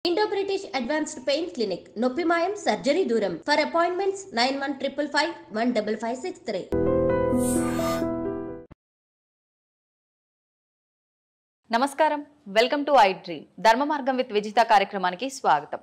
Indo British advanced pain clinic నొప్పి మాయం surgery దూరం ఫర్ అపాయింట్మెంట్స్ 9155515563. నమస్కారం, వెల్కమ్ టు ఐ డ్రీమ్. ధర్మ మార్గం విత్ విజిత కార్యక్రమానికి స్వాగతం.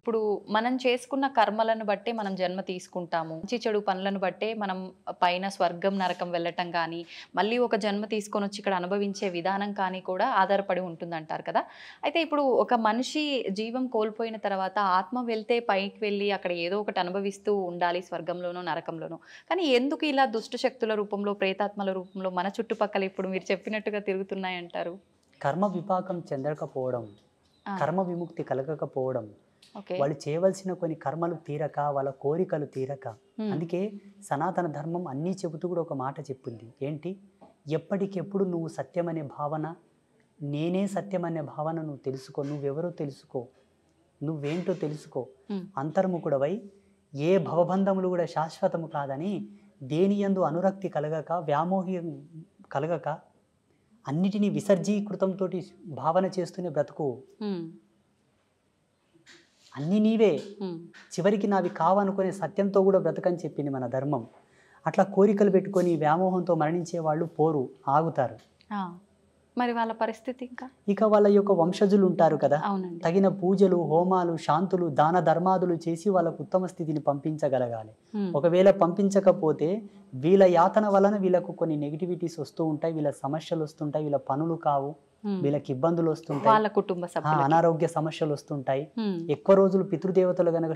ఇప్పుడు మనం చేసుకున్న కర్మలను బట్టే మనం జన్మ తీసుకుంటాము. మంచి చెడు పనులను బట్టే మనం పైన స్వర్గం నరకం వెళ్ళటం కానీ, మళ్ళీ ఒక జన్మ తీసుకొని వచ్చి ఇక్కడ అనుభవించే విధానం కానీ కూడా ఆధారపడి ఉంటుందంటారు కదా. అయితే ఇప్పుడు ఒక మనిషి జీవం కోల్పోయిన తర్వాత ఆత్మ వెళ్తే పైకి వెళ్ళి అక్కడ ఏదో ఒకటి అనుభవిస్తూ ఉండాలి, స్వర్గంలోనో నరకంలోనో. కానీ ఎందుకు ఇలా దుష్ట శక్తుల రూపంలో, ప్రేతాత్మల రూపంలో మన చుట్టుపక్కల ఇప్పుడు మీరు చెప్పినట్టుగా తిరుగుతున్నాయంటారు? కర్మ విపాకం చెందకపోవడం, కర్మ విముక్తి కలగకపోవడం, వాళ్ళు చేయవలసిన కొన్ని కర్మలు తీరక, వాళ్ళ కోరికలు తీరక. అందుకే సనాతన ధర్మం అన్నీ చెబుతూ కూడా ఒక మాట చెప్పింది. ఏంటి? ఎప్పటికెప్పుడు నువ్వు సత్యం అనే భావన, నేనే సత్యం అనే భావన నువ్వు తెలుసుకో. నువ్వెవరో తెలుసుకో, నువ్వేంటో తెలుసుకో. అంతర్ముఖుడవై ఏ భవబంధములు కూడా శాశ్వతము కాదని, దేని యందు అనురక్తి కలగక, వ్యామోహం కలగక, అన్నిటినీ విసర్జీకృతంతో భావన చేస్తూనే బ్రతుకు. అన్నీ నీవే, చివరికి నావి కావనుకునే సత్యంతో కూడా బ్రతకని చెప్పింది మన ధర్మం. అట్లా కోరికలు పెట్టుకొని వ్యామోహంతో మరణించే వాళ్ళు పోరు, ఆగుతారు. మరి వాళ్ళ పరిస్థితి ఇక వాళ్ళ యొక్క వంశజులు ఉంటారు కదా, తగిన పూజలు, హోమాలు, శాంతులు, దాన ధర్మాదులు చేసి వాళ్ళకు ఉత్తమ స్థితిని పంపించగలగాలి. ఒకవేళ పంపించకపోతే వీళ్ళ యాతన వలన వీళ్ళకు కొన్ని నెగిటివిటీస్ వస్తూ ఉంటాయి, వీళ్ళ సమస్యలు వస్తుంటాయి, వీళ్ళ పనులు కావు, వీళ్ళకి ఇబ్బందులు వస్తుంటాయి, వాళ్ళ కుటుంబ సభ్యులు అనారోగ్య సమస్యలు వస్తుంటాయి. ఎక్కువ రోజులు పితృదేవతలు గనక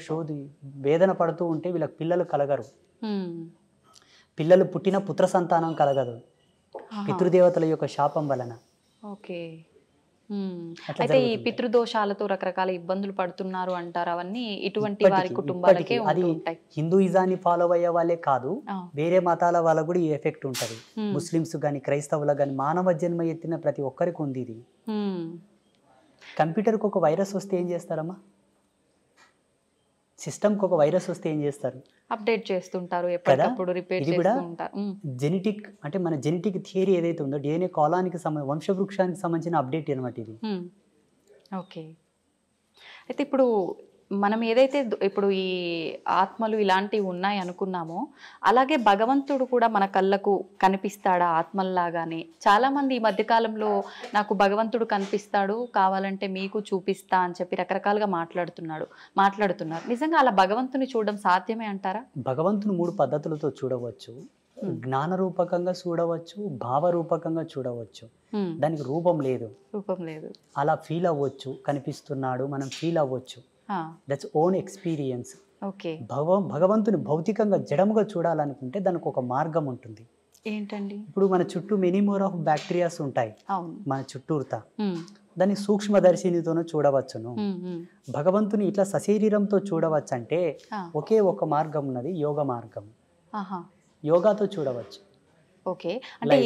వేదన పడుతూ ఉంటే వీళ్ళకి పిల్లలు కలగరు. పిల్లలు పుట్టిన పుత్ర సంతానం కలగదు, పితృదేవతల యొక్క శాపం వలన. ఓకే. అయితే ఈ పితృదోషాలతో రకరకాల ఇబ్బందులు పడుతున్నారు అంటారు. అవన్నీ ఇటువంటి వారి కుటుంబాలకే ఉంటాయి. హిందూయిజాన్ని ఫాలో అయ్యే వాళ్ళే కాదు, వేరే మతాల వాళ్ళకు కూడా ఈ ఎఫెక్ట్ ఉంటది. ముస్లిమ్స్ గాని, క్రైస్తవులకు గాని, మానవ జన్మ ఎత్తిన ప్రతి ఒక్కరికి ఉంది ఇది. కంప్యూటర్కి ఒక వైరస్ వస్తే ఏం చేస్తారమ్మా? సిస్టమ్కి ఒక వైరస్ వస్తే ఏం చేస్తారు? అప్డేట్ చేస్తుంటారు, ఎప్పటికప్పుడు రిపేర్ చేస్తూ ఉంటారు. జెనెటిక్ అంటే మన జెనెటిక్ థియరీ ఏదైతే ఉందో, డిఎన్ఏ కాలానికి వంశవృక్షానికి సంబంధించిన అప్డేట్ అనమాట ఇది. ఓకే. అయితే ఇప్పుడు మనం ఏదైతే ఇప్పుడు ఈ ఆత్మలు ఇలాంటివి ఉన్నాయి అనుకున్నామో, అలాగే భగవంతుడు కూడా మన కళ్ళకు కనిపిస్తాడా ఆత్మల్లాగానే? చాలామంది ఈ మధ్యకాలంలో నాకు భగవంతుడు కనిపిస్తాడు, కావాలంటే మీకు చూపిస్తా అని చెప్పి రకరకాలుగా మాట్లాడుతున్నారు. నిజంగా అలా భగవంతుని చూడడం సాధ్యమే అంటారా? భగవంతుని 3 పద్ధతులతో చూడవచ్చు. జ్ఞాన రూపకంగా చూడవచ్చు, భావరూపకంగా చూడవచ్చు. దానికి రూపం లేదు. అలా ఫీల్ అవ్వచ్చు, కనిపిస్తున్నాడు, మనం ఫీల్ అవ్వచ్చు. That's own experience. భగవంతుని భౌతికంగా జడముగా చూడాలనుకుంటే దానికి ఒక మార్గం ఉంటుంది. ఏంటండి? ఇప్పుడు మన చుట్టూ మెనీ మోర్ ఆఫ్ బ్యాక్టీరియాస్ ఉంటాయి మన చుట్టూరుతా. దాన్ని సూక్ష్మదర్శినితోనూ చూడవచ్చును. భగవంతుని ఇట్లా సశరీరంతో చూడవచ్చు అంటే ఒకే ఒక మార్గం ఉన్నది, యోగ మార్గం. యోగాతో చూడవచ్చు. ఓకే. అంటే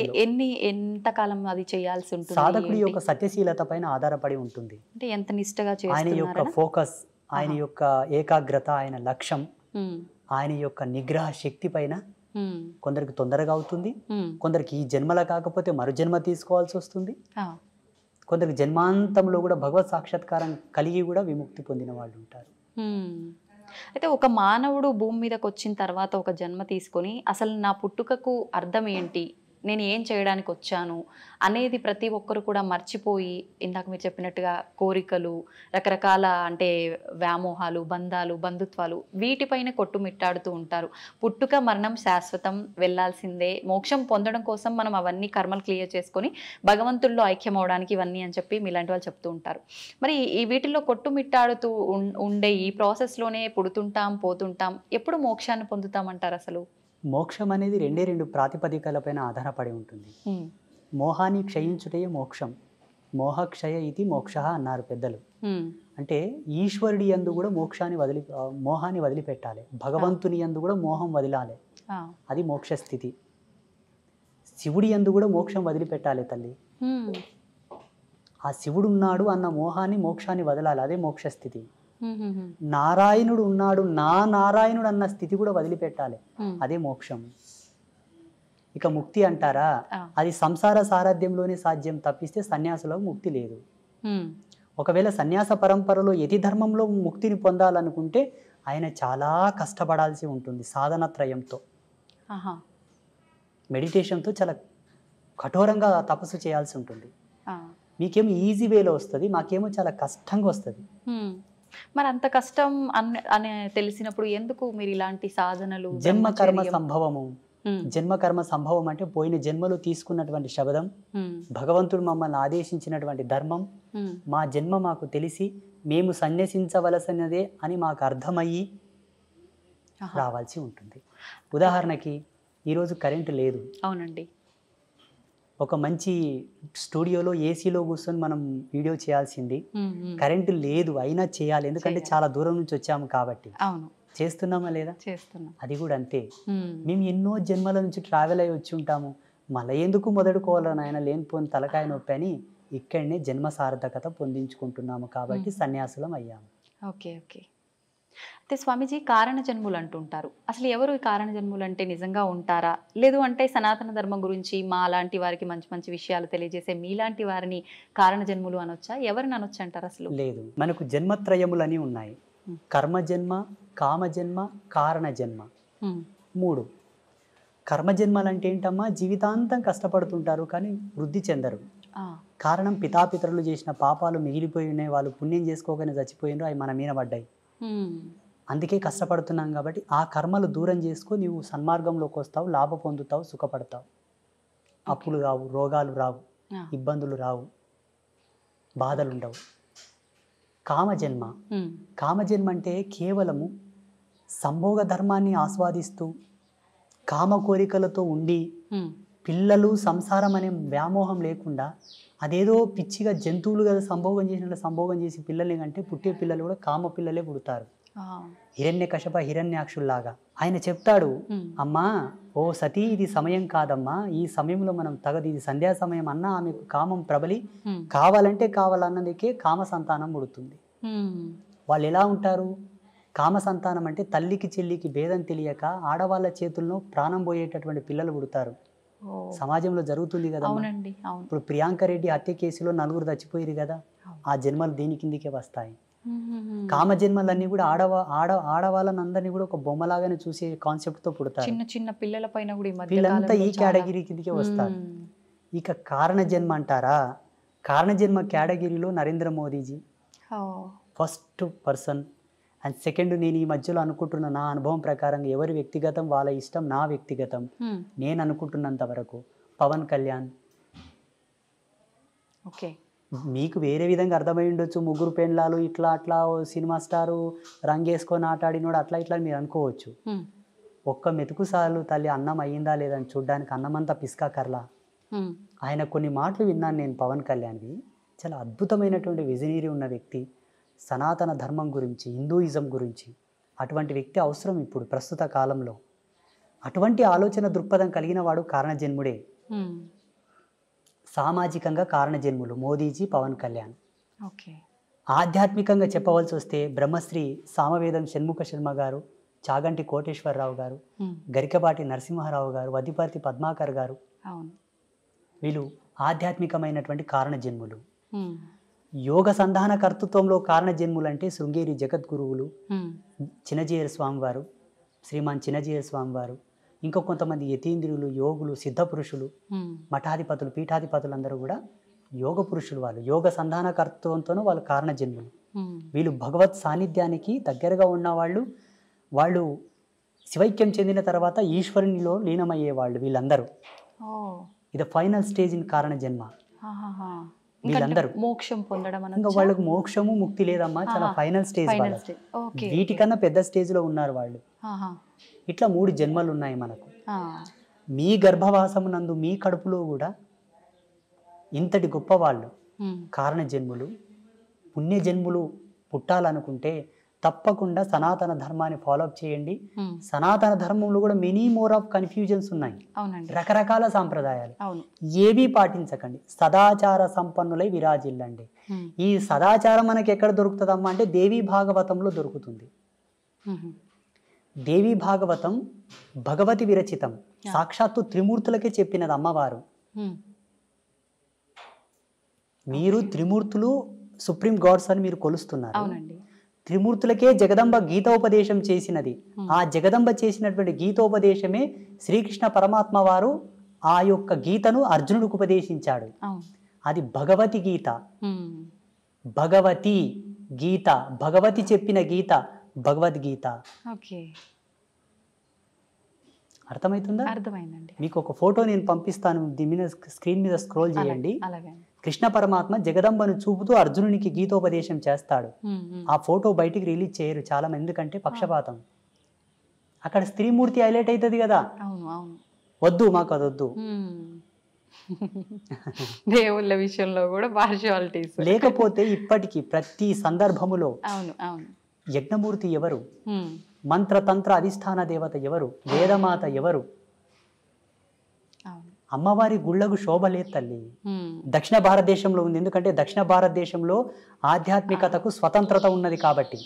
ఎంతకాలం అది చేయాల్సి ఉంటుంది? సాధకుడి యొక్క సత్యశీలత పైన ఆధారపడి ఉంటుంది. అంటే ఎంత నిష్టగా ఆయన యొక్క ఫోకస్, ఆయన యొక్క ఏకాగ్రత, ఆయన లక్ష్యం, ఆయన యొక్క నిగ్రహ శక్తి పైన కొందరికి తొందరగా అవుతుంది, కొందరికి ఈ జన్మల కాకపోతే మరు జన్మ తీసుకోవాల్సి వస్తుంది, కొందరికి జన్మాంతంలో కూడా భగవత్ సాక్షాత్కారం కలిగి కూడా విముక్తి పొందిన వాళ్ళు ఉంటారు. అయితే ఒక మానవుడు భూమి మీదకి వచ్చిన తర్వాత ఒక జన్మ తీసుకొని అసలు నా పుట్టుకకు అర్థం ఏంటి, నేను ఏం చేయడానికి వచ్చాను అనేది ప్రతి ఒక్కరు కూడా మర్చిపోయి, ఇందాక మీరు చెప్పినట్టుగా కోరికలు, రకరకాల అంటే వ్యామోహాలు, బంధాలు, బంధుత్వాలు, వీటిపైన కొట్టుమిట్టాడుతూ ఉంటారు. పుట్టుక మరణం శాశ్వతం, వెళ్ళాల్సిందే, మోక్షం పొందడం కోసం మనం అవన్నీ కర్మలు క్లియర్ చేసుకొని భగవంతుల్లో ఐక్యం అవడానికి ఇవన్నీ అని చెప్పి మీలాంటి వాళ్ళు చెప్తూ ఉంటారు. మరి ఈ వీటిల్లో కొట్టుమిట్టాడుతూ ఉండే ఈ ప్రాసెస్లోనే పుడుతుంటాం, పోతుంటాం, ఎప్పుడు మోక్షాన్ని పొందుతామంటారు? అసలు మోక్షం అనేది 2 ప్రాతిపదికలపైన ఆధారపడి ఉంటుంది. మోహాన్ని క్షయించుటే మోక్షం, మోహక్షయ ఇది మోక్ష అన్నారు పెద్దలు. అంటే ఈశ్వరుడి యందు కూడా మోహాన్ని వదిలిపెట్టాలి, భగవంతుని యందు కూడా మోహం వదిలాలి, అది మోక్ష స్థితి. శివుడి యందు కూడా మోక్షం వదిలిపెట్టాలి తల్లి. ఆ శివుడు ఉన్నాడు అన్న మోహాన్ని, మోక్షాన్ని వదలాలి, అదే మోక్ష స్థితి. నారాయణుడు ఉన్నాడు, నా నారాయణుడు అన్న స్థితి కూడా వదిలిపెట్టాలి, అదే మోక్షం. ఇక ముక్తి అంటారా, అది సంసార సారథ్యంలోనే సాధ్యం తప్పిస్తే సన్యాసులకు ముక్తి లేదు. ఒకవేళ సన్యాస పరంపరలో యతి ధర్మంలో ముక్తిని పొందాలనుకుంటే ఆయన చాలా కష్టపడాల్సి ఉంటుంది. సాధన త్రయంతో, మెడిటేషన్తో చాలా కఠోరంగా తపస్సు చేయాల్సి ఉంటుంది. మీకేమో ఈజీ వేలో వస్తుంది, మాకేమో చాలా కష్టంగా వస్తుంది. మరి అంత కష్టం అని తెలిసినప్పుడు ఎందుకు మీరు ఇలాంటి సాధనలు? జన్మకర్మ సంభవము. జన్మకర్మ సంభవం అంటే పోయిన జన్మలో తీసుకున్నటువంటి శబ్దం, భగవంతుడు మమ్మల్ని ఆదేశించినటువంటి ధర్మం, మా జన్మ మాకు తెలిసి మేము సన్యసించవలసినదే అని మాకు అర్థమయ్యి రావాల్సి ఉంటుంది. ఉదాహరణకి ఈరోజు కరెంటు లేదు. అవునండి. ఒక మంచి స్టూడియోలో ఏసీలో కూర్చొని మనం వీడియో చేయాల్సింది, కరెంటు లేదు అయినా చేయాలి, ఎందుకంటే చాలా దూరం నుంచి వచ్చాము కాబట్టి. అవును, చేస్తున్నామా లేదా? చేస్తున్నాం. అది కూడా అంతే. మేము ఎన్నో జన్మల నుంచి ట్రావెల్ అయ్యి వచ్చి ఉంటాము, మళ్ళీ ఎందుకు మొదలుకోవాలని ఆయన లేనిపోని తలకాయ నొప్పి అని ఇక్కడనే జన్మ సార్థకత పొందించుకుంటున్నాము కాబట్టి సన్యాసులం అయ్యాము. Okay okay. అయితే స్వామీజీ, కారణ జన్ములు అంటుంటారు. అసలు ఎవరు ఈ కారణ జన్ములు అంటే నిజంగా ఉంటారా? లేదు అంటే సనాతన ధర్మం గురించి మా లాంటి వారికి మంచి మంచి విషయాలు తెలియజేసే మీలాంటి వారిని కారణ జన్ములు అనొచ్చా? ఎవరిని అనొచ్చు అంటారు? అసలు లేదు, మనకు జన్మత్రయములని ఉన్నాయి. కర్మజన్మ, కామజన్మ, కారణ జన్మ, 3. కర్మజన్మలు అంటే ఏంటమ్మా? జీవితాంతం కష్టపడుతుంటారు కానీ వృద్ధి చెందరు. కారణం పితాపితరులు చేసిన పాపాలు మిగిలిపోయి ఉన్నాయి, వాళ్ళు పుణ్యం చేసుకోగానే చచ్చిపోయినారు, అవి మన మీద పడ్డాయి. అందుకే కష్టపడుతున్నాం కాబట్టి ఆ కర్మలు దూరం చేసుకో, నీవు సన్మార్గంలోకి వస్తావు, లాభ పొందుతావు, సుఖపడతావు. అప్పులు రావు, రోగాలు రావు, ఇబ్బందులు రావు, బాధలు ఉండవు. కామజన్మ. కామజన్మ అంటే కేవలము సంభోగ ధర్మాన్ని ఆస్వాదిస్తూ కామ కోరికలతో ఉండి పిల్లలు సంసారం అనే వ్యామోహం లేకుండా అదేదో పిచ్చిగా జంతువులు కదా సంభోగం చేసినట్లు సంభోగం చేసి పిల్లల్ని కంటే పుట్టే పిల్లలు కూడా కామ పిల్లలే పుడతారు. హిరణ్యకశప హిరణ్యాక్షుల్లాగా. ఆయన చెప్తాడు, అమ్మా ఓ సతీ, ఇది సమయం కాదమ్మా, ఈ సమయంలో మనం తగదు, ఇది సంధ్యా సమయం అన్నా ఆమెకు కామం ప్రబలి కావాలంటే కావాలన్నదికే కామ సంతానం పుడుతుంది. వాళ్ళు ఎలా ఉంటారు? కామ సంతానం అంటే తల్లికి చెల్లికి భేదం తెలియక ఆడవాళ్ళ చేతుల్లో ప్రాణం పోయేటటువంటి పిల్లలు పుడతారు. సమాజంలో జరుగుతుంది కదా. ఇప్పుడు ప్రియాంక రెడ్డి హత్య కేసులో 4 చచ్చిపోయారు కదా, ఆ జన్మలు దీని కిందికే వస్తాయి. కామ జన్మలన్నీ కూడా ఆడవాళ్ళని అందరినీ కూడా ఒక బొమ్మలాగానే చూసే కాన్సెప్ట్ తో పుడతారు. చిన్న చిన్న పిల్లల పైన కూడా వీళ్ళంతా ఈ కేటగిరీ కిందికే వస్తారు. ఇక కారణ జన్మ అంటారా? కారణ జన్మ కేటగిరీలో Narendra Modiji first person. And second, నేను ఈ మధ్యలో అనుకుంటున్న నా అనుభవం ప్రకారం ఎవరి వ్యక్తిగతం వాళ్ళ ఇష్టం, నా వ్యక్తిగతం నేను అనుకుంటున్నంత వరకు పవన్ కళ్యాణ్. ఓకే, మీకు వేరే విధంగా అర్థమై ఉండొచ్చు, 3 పెండ్లాలు ఇట్లా అట్లా సినిమా స్టారు రంగేసుకొని ఆటాడినోడు అట్లా ఇట్లా మీరు అనుకోవచ్చు. ఒక్క మెతుకు సార్లు తల్లి అన్నం అయ్యిందా లేదని చూడ్డానికి అన్నమంతా పిస్కా కర్లా. ఆయన కొన్ని మాటలు విన్నాను నేను పవన్ కళ్యాణ్వి, చాలా అద్భుతమైనటువంటి విజనరీ ఉన్న వ్యక్తి, సనాతన ధర్మం గురించి, హిందూయిజం గురించి. అటువంటి వ్యక్తి అవసరం ఇప్పుడు ప్రస్తుత కాలంలో. అటువంటి ఆలోచన దృక్పథం కలిగిన వాడు కారణజన్ముడే. సామాజికంగా కారణజన్ములు మోదీజీ, పవన్ కళ్యాణ్. ఆధ్యాత్మికంగా చెప్పవలసి వస్తే బ్రహ్మశ్రీ సామవేదం షణ్ముఖ శర్మ గారు, చాగంటి కోటేశ్వరరావు గారు, గరికపాటి నరసింహారావు గారు, వద్దిపర్తి పద్మాకర్ గారు, వీళ్ళు ఆధ్యాత్మికమైనటువంటి కారణజన్ములు. యోగ సంధాన కర్తృత్వంలో కారణజన్ములు అంటే శృంగేరి జగద్గురువులు, చిన్నజీయర స్వామి వారు, శ్రీమాన్ చిన్నజీయర స్వామి వారు, ఇంకా కొంతమంది యతీంద్రులు, యోగులు, సిద్ధ పురుషులు, మఠాధిపతులు, పీఠాధిపతులు అందరూ కూడా యోగ పురుషులు. వాళ్ళు యోగ సంధాన కర్తృత్వంతోనూ వాళ్ళు కారణజన్ములు. వీళ్ళు భగవత్ సాన్నిధ్యానికి దగ్గరగా ఉన్నవాళ్ళు. వాళ్ళు శివైక్యం చెందిన తర్వాత ఈశ్వరునిలో లీనమయ్యేవాళ్ళు వీళ్ళందరూ. ఇది ఫైనల్ స్టేజ్ ఇన్ కారణ జన్మ. వీళ్ళందరూ మోక్షం పొందడం, ఇంకా వాళ్ళకు మోక్షము ముక్తి లేదమ్మా, చాలా ఫైనల్ స్టేజ్. వీటికన్నా పెద్ద స్టేజ్ లో ఉన్నారు వాళ్ళు. ఇట్లా 3 జన్మలు ఉన్నాయి మనకు. మీ గర్భవాసమునందు మీ కడుపులో కూడా ఇంతటి గొప్ప వాళ్ళు కారణ జన్ములు, పుణ్య జన్ములు పుట్టాలనుకుంటే తప్పకుండా సనాతన ధర్మాన్ని ఫాలోఅప్ చేయండి. సనాతన ధర్మంలో కూడా మెనీ మోర్ ఆఫ్ కన్ఫ్యూజన్స్ ఉన్నాయి, రకరకాల సాంప్రదాయాలు. ఏవి పాటించకండి, సదాచార సంపన్నులై విరాజిల్లండి. ఈ సదాచారం మనకి ఎక్కడ దొరుకుతుందమ్మా అంటే దేవీ భాగవతంలో దొరుకుతుంది. దేవి భాగవతం భగవతి విరచితం, సాక్షాత్తు త్రిమూర్తులకే చెప్పినది అమ్మవారు. మీరు త్రిమూర్తులు సుప్రీం గాడ్స్ అని మీరు కొలుస్తున్నారు. అవునండి. త్రిమూర్తులకే జగదంబ గీతోపదేశం చేసినది. ఆ జగదంబ చేసినటువంటి గీతోపదేశమే శ్రీకృష్ణ పరమాత్మ వారు ఆ యొక్క గీతను అర్జునుడికి ఉపదేశించాడు. అది భగవతి గీత. భగవతి గీత, భగవతి చెప్పిన గీత భగవద్గీత. అర్థమవుతుందా? అర్థమైందండి. మీకు ఒక ఫోటో నేను పంపిస్తాను, దీని మీద స్క్రీన్ మీద స్క్రోల్ చేయండి. కృష్ణ పరమాత్మ జగదంబను చూపుతూ అర్జునునికి గీతోపదేశం చేస్తాడు. ఆ ఫోటో బయటికి రిలీజ్ చేయరు చాలా మంది, ఎందుకంటే పక్షపాతం. అక్కడ స్త్రీమూర్తి హైలైట్ అవుతుంది కదా. వద్దు, మాకు అది వద్దు. దేవుళ్ళ విషయంలో కూడా పార్షియాలిటీస్. లేకపోతే ఇప్పటికీ ప్రతి సందర్భములో యజ్ఞమూర్తి ఎవరు, మంత్రతంత్ర అధిష్టాన దేవత ఎవరు, వేదమాత ఎవరు? అమ్మవారి గుళ్ళకు శోభ లేదు తల్లి. దక్షిణ భారతదేశంలో ఉంది, ఎందుకంటే దక్షిణ భారతదేశంలో ఆధ్యాత్మికతకు స్వతంత్రత ఉన్నది కాబట్టి.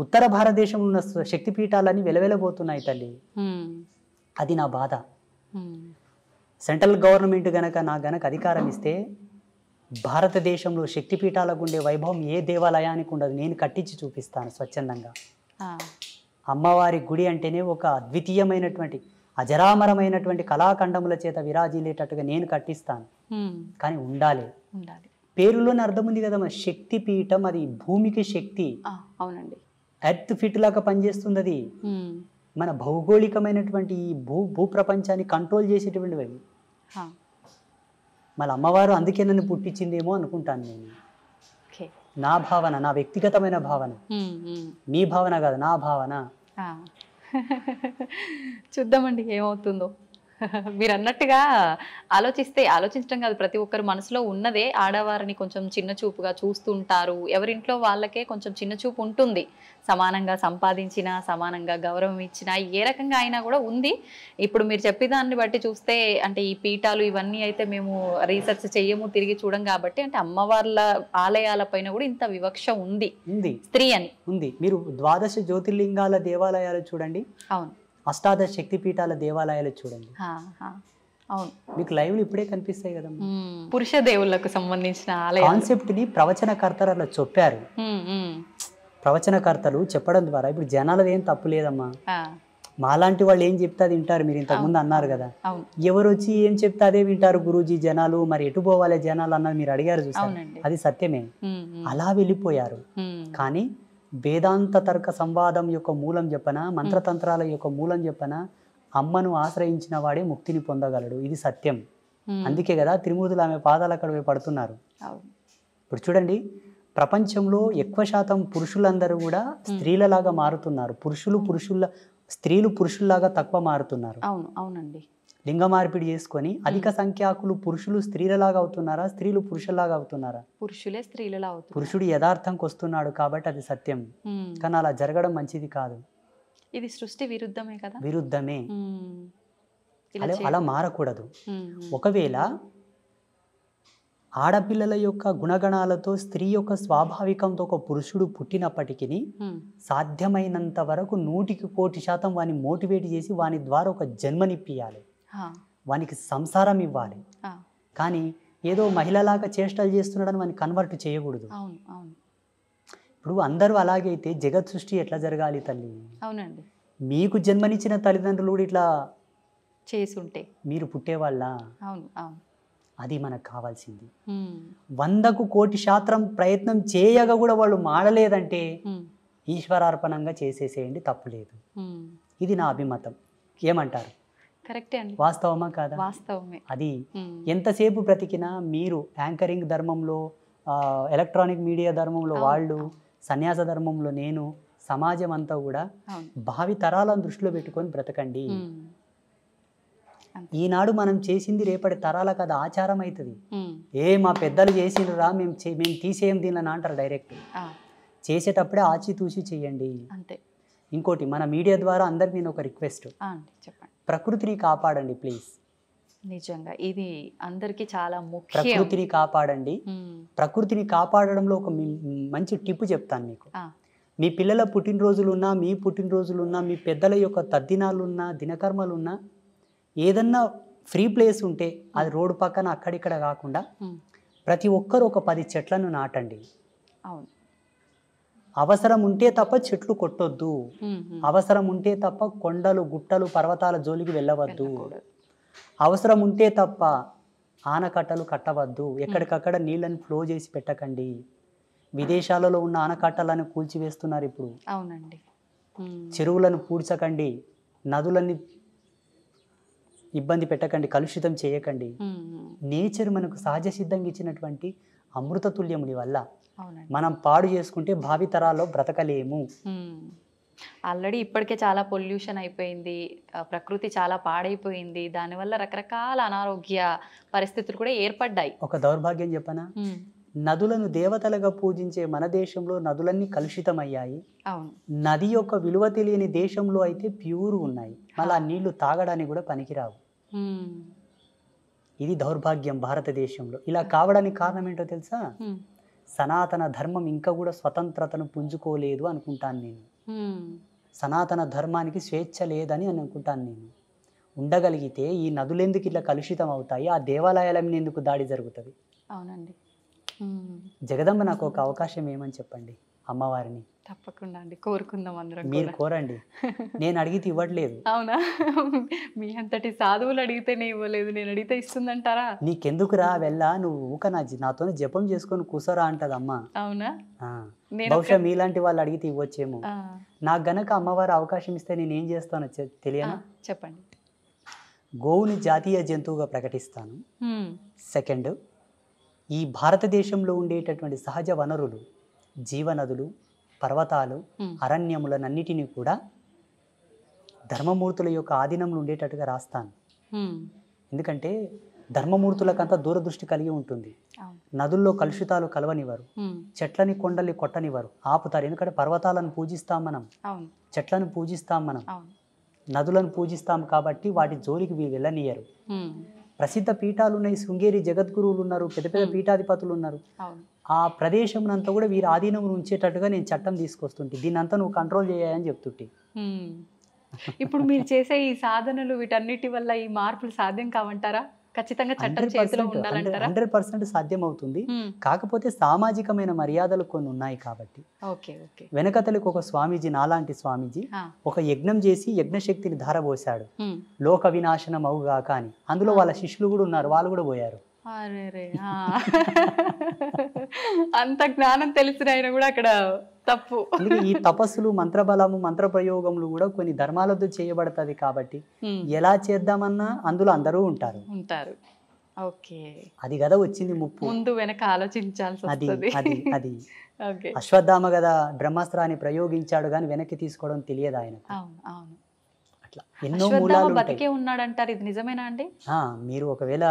ఉత్తర భారతదేశంలో ఉన్న శక్తిపీఠాలన్నీ వెలవెలబోతున్నాయి తల్లి. అది నా బాధ. సెంట్రల్ గవర్నమెంట్ గనక అధికారం ఇస్తే భారతదేశంలో శక్తిపీఠాలకు ఉండే వైభవం ఏ దేవాలయానికి ఉండదు. నేను కట్టించి చూపిస్తాను స్వచ్ఛందంగా. అమ్మవారి గుడి అంటేనే ఒక అద్వితీయమైనటువంటి అజరామరమైనటువంటి కళాఖండముల చేత విరాజిల్లేటట్టుగా నేను కట్టిస్తాను. కానీ ఉండాలి. పేరులోనే అర్థం ఉంది కదా, మన శక్తి పీఠం, అది భూమికి శక్తి. అవునండి. ఎర్త్ ఫిట్ లాగా పనిచేస్తుంది అది. మన భౌగోళికమైనటువంటి ఈ భూప్రపంచాన్ని కంట్రోల్ చేసేటువంటివి అవి. మళ్ళీ అమ్మవారు అందుకే నన్ను పుట్టించిందేమో అనుకుంటాను నేను. నా భావన, నా వ్యక్తిగతమైన భావన, మీ భావన కాదు, నా భావన. చూద్దామండి ఏమవుతుందో. మీరు అన్నట్టుగా ఆలోచించడం కాదు, ప్రతి ఒక్కరు మనసులో ఉన్నదే. ఆడవారిని కొంచెం చిన్న చూపుగా చూస్తుంటారు. ఎవరింట్లో వాళ్ళకే కొంచెం చిన్న చూపు ఉంటుంది. సమానంగా సంపాదించినా, సమానంగా గౌరవం ఇచ్చినా, ఏ రకంగా అయినా కూడా ఉంది. ఇప్పుడు మీరు చెప్పేదాన్ని బట్టి చూస్తే, అంటే ఈ పీఠాలు ఇవన్నీ అయితే మేము రీసెర్చ్ చెయ్యము, తిరిగి చూడం కాబట్టి, అంటే అమ్మవార్ల ఆలయాల పైన కూడా ఇంత వివక్ష ఉంది స్త్రీ అని ఉంది. మీరు ద్వాదశ జ్యోతిర్లింగాల దేవాలయాలు చూడండి, అవును, అష్టాదశ శక్తిపీఠాల దేవాలయాలు చూడండి, అవును, మీకు లైవ్లు ఇప్పుడే కనిపిస్తాయి కదా. పురుష దేవుళ్ళకు సంబంధించిన కాన్సెప్ట్ ని ప్రవచనకర్తలు అలా చెప్పారు. ప్రవచనకర్తలు చెప్పడం ద్వారా ఇప్పుడు జనాలది ఏం తప్పు లేదమ్మా. మాలాంటి వాళ్ళు ఏం చెప్తే అది వింటారు. మీరు ఇంతకుముందు అన్నారు కదా, ఎవరు వచ్చి ఏం చెప్తే అదే వింటారు గురూజీ జనాలు. మరి ఎటు పోవాలి జనాలు అన్నది మీరు అడిగారు, చూసారు, అది సత్యమే. అలా వెళ్ళిపోయారు. కానీ వేదాంత తర్క సంవాదం యొక్క మూలం చెప్పన, మంత్రతంత్రాల యొక్క మూలం చెప్పన, అమ్మను ఆశ్రయించిన వాడే ముక్తిని పొందగలడు. ఇది సత్యం. అందుకే కదా త్రిమూర్తులు ఆమె పాదాలు అక్కడ పడుతున్నారు. ఇప్పుడు చూడండి, ప్రపంచంలో ఎక్కువ శాతం పురుషులందరూ కూడా స్త్రీలలాగా మారుతున్నారు. స్త్రీలు పురుషుల్లాగా తక్కువ మారుతున్నారు. అవునండి. లింగ మార్పిడి చేసుకొని అధిక సంఖ్యాకులు పురుషులు స్త్రీలలాగా అవుతున్నారా, స్త్రీలు పురుషుల్లాగా అవుతున్నారా? పురుషులే స్త్రీలలా అవుతున్నారు. పురుషుడు యథార్థంకి వస్తున్నాడు కాబట్టి అది సత్యం. కానీ అలా జరగడం మంచిది కాదు. ఇది సృష్టి విరుద్ధమే కదా. విరుద్ధమే. అలా మారకూడదు. ఒకవేళ ఆడపిల్లల యొక్క గుణగణాలతో స్త్రీ యొక్క స్వాభావికంతో ఒక పురుషుడు పుట్టినప్పటికీ సాధ్యమైనంత వరకు 100% వాని మోటివేట్ చేసి వాని ద్వారా ఒక జన్మనిప్పియాలి, వానికి సంసారం ఇవ్వాలి. కానీ ఏదో మహిళలాగా చేష్టలు చేస్తున్నాడని వాని కన్వర్ట్ చేయకూడదు. ఇప్పుడు అందరూ అలాగైతే జగత్ సృష్టి ఎట్లా జరగాలి తల్లి? అవునండి. మీకు జన్మనిచ్చిన తల్లిదండ్రులు కూడా ఇట్లా చేసుంటే మీరు పుట్టేవాళ్ళ? అది మనకు కావాల్సింది. 100కు 1,000,000 ప్రయత్నం చేయగా కూడా వాళ్ళు మాడలేదంటే ఈశ్వరార్పణంగా చేసేసేయండి, తప్పులేదు. ఇది నా అభిమతం. ఏమంటారు? కరెక్టే అండి. వాస్తవమా కాదా? వాస్తవమే. అది ఎంతసేపు బ్రతికినా మీరు యాంకరింగ్ ధర్మంలో, ఎలక్ట్రానిక్ మీడియా ధర్మంలో వాళ్ళు, సన్యాస ధర్మంలో నేను, సమాజం అంతా కూడా భావి తరాలను దృష్టిలో పెట్టుకొని బ్రతకండి. ఈనాడు మనం చేసింది రేపటి తరాలకు అది ఆచారం అవుతుంది. మా పెద్దలు చేసిండ్రా, మేము తీసేయం దీనిని అంటారు డైరెక్ట్. చేసేటప్పుడే ఆచితూచి చేయండి. అంతే. ఇంకోటి, మన మీడియా ద్వారా అందరికి నేను ఒక రిక్వెస్ట్, చెప్పండి, ప్రకృతిని కాపాడండి ప్లీజ్. నిజంగా ఇది అందరికీ చాలా ముఖ్యం. ప్రకృతిని కాపాడండి. ప్రకృతిని కాపాడడంలో ఒక మంచి టిప్ చెప్తాను మీకు. మీ పిల్లల పుట్టినరోజులున్నా, మీ పుట్టినరోజులున్నా, మీ పెద్దల యొక్క తద్దినాలున్నా, దినకర్మలున్నా, ఏదన్నా ఫ్రీ ప్లేస్ ఉంటే అది రోడ్డు పక్కన అక్కడిక్కడ కాకుండా ప్రతి ఒక్కరు ఒక 10 చెట్లను నాటండి. అవును. అవసరం ఉంటే తప్ప చెట్లు కొట్టొద్దు. అవసరం ఉంటే తప్ప కొండలు, గుట్టలు, పర్వతాల జోలికి వెళ్ళవద్దు. అవసరం ఉంటే తప్ప ఆనకట్టలు కట్టవద్దు. ఎక్కడికక్కడ నీళ్ళని ఫ్లో చేసి పెట్టకండి. విదేశాలలో ఉన్న ఆనకట్టలను కూల్చివేస్తున్నారు ఇప్పుడు. అవునండి. చెరువులను పూడ్చకండి, నదులని ఇబ్బంది పెట్టకండి, కలుషితం చేయకండి. నేచర్ మనకు సహజ సిద్ధంగా ఇచ్చినటువంటి అమృతతుల్యముని వల్ల మనం పాడు చేసుకుంటే భావితరాల్లో బ్రతకలేము. ఆల్రెడీ ఇప్పటికే చాలా పొల్యూషన్ అయిపోయింది, ప్రకృతి చాలా పాడైపోయింది, దానివల్ల రకరకాల అనారోగ్య పరిస్థితులు కూడా ఏర్పడ్డాయి. ఒక దౌర్భాగ్యం చెప్పనా, నదులను దేవతలుగా పూజించే మన దేశంలో నదులన్నీ కలుషితమయ్యాయి. నది యొక్క విలువ తెలియని దేశంలో అయితే ప్యూర్ ఉన్నాయి, మళ్ళీ ఆ నీళ్లు తాగడానికి కూడా పనికిరావు. ఇది దౌర్భాగ్యం భారతదేశంలో. ఇలా కావడానికి కారణం ఏంటో తెలుసా, సనాతన ధర్మం ఇంకా కూడా స్వతంత్రతను పుంజుకోలేదు అనుకుంటాను నేను. సనాతన ధర్మానికి స్వేచ్ఛ లేదని అనుకుంటాను నేను. ఉండగలిగితే ఈ నదులెందుకు ఇట్లా కలుషితం అవుతాయి, ఆ దేవాలయాల మీద ఎందుకు దాడి జరుగుతుంది? అవునండి. జగదంబ నాకు ఒక అవకాశం ఏమని చెప్పండి, అమ్మవారిని. తప్పకుండా అండి, కోరుకుందాం అందరం. మీరు కోరండి, నేను అడిగితే ఇవ్వట్లేదు. అవునా? మీ అంతటి సాధువులు అడిగితేనే ఇవ్వలేదు, నేను అడిగితే ఇస్తుందంటారా? నీకెందుకురా వెళ్ళా, నువ్వు ఊక నాతో జపం చేసుకొని కూసరా అంటది అమ్మ. అవునా? బహుశా మీలాంటి వాళ్ళు అడిగితే ఇవ్వచ్చేమో. నాకు గనక అమ్మవారు అవకాశం ఇస్తే నేను ఏం చేస్తానో తెలియనా? చెప్పండి. గోవుని జాతీయ జంతువుగా ప్రకటిస్తాను. సెకండ్, ఈ భారతదేశంలో ఉండేటటువంటి సహజ వనరులు, జీవనదులు, పర్వతాలు, అరణ్యములనన్నిటినీ కూడా ధర్మమూర్తుల యొక్క ఆధీనంలో ఉండేటట్టుగా రాస్తాను. ఎందుకంటే ధర్మమూర్తులకంతా దూరదృష్టి కలిగి ఉంటుంది. నదుల్లో కలుషితాలు కలవనివ్వరు, చెట్లని కొండల్ని కొట్టనివ్వరు, ఆపుతారు. ఎందుకంటే పర్వతాలను పూజిస్తాం మనం, చెట్లను పూజిస్తాం మనం, నదులను పూజిస్తాం కాబట్టి వాటి జోలికి వెళ్ళనియరు. ప్రసిద్ధ పీఠాలు ఉన్నాయి, శృంగేరి జగద్గురువులు ఉన్నారు, పెద్ద పెద్ద పీఠాధిపతులు ఉన్నారు. ఆ ప్రదేశం అంతా కూడా వీరి ఆధీనంలో ఉంచేటట్టుగా నేను చట్టం తీసుకొస్తుంటే, దీన్ని అంతా నువ్వు కంట్రోల్ చేయాలని చెప్తుంటే. ఇప్పుడు మీరు చేసే ఈ సాధనలు వీటన్నిటి వల్ల ఈ మార్పులు సాధ్యం కావంటారా? ఖచ్చితంగా చట్టం చేతిలో ఉండాలంటారా? 100% సాధ్యం అవుతుంది. కాకపోతే సామాజికమైన మర్యాదలు కొన్ని ఉన్నాయి కాబట్టి. వెనకతలకు ఒక స్వామీజీ, నాలాంటి స్వామీజీ ఒక యజ్ఞం చేసి యజ్ఞశక్తిని ధారపోసాడు, లోక వినాశనం అవుగాక అని. అందులో వాళ్ళ శిష్యులు కూడా ఉన్నారు, వాళ్ళు కూడా పోయారు. అంత జ్ఞానం తెలిసిన ఆయన కూడా అక్కడ తప్పు. ఈ తపస్సులు, మంత్రబలము, మంత్ర ప్రయోగములు కూడా కొన్ని ధర్మాలతో చేయబడతాది కాబట్టి ఎలా చేద్దామన్నా అందులో అందరూ ఉంటారు. అది కదా వచ్చింది ముప్పు, ముందు వెనక ఆలోచించాల్సి. అది అశ్వత్థామ కదా బ్రహ్మాస్త్రాన్ని ప్రయోగించాడు కానీ వెనక్కి తీసుకోవడం తెలియదు ఆయన. అట్లా ఎన్నో మూలాలు బతికే ఉన్నాడంటారు, ఇది నిజమేనా అండి? మీరు ఒకవేళ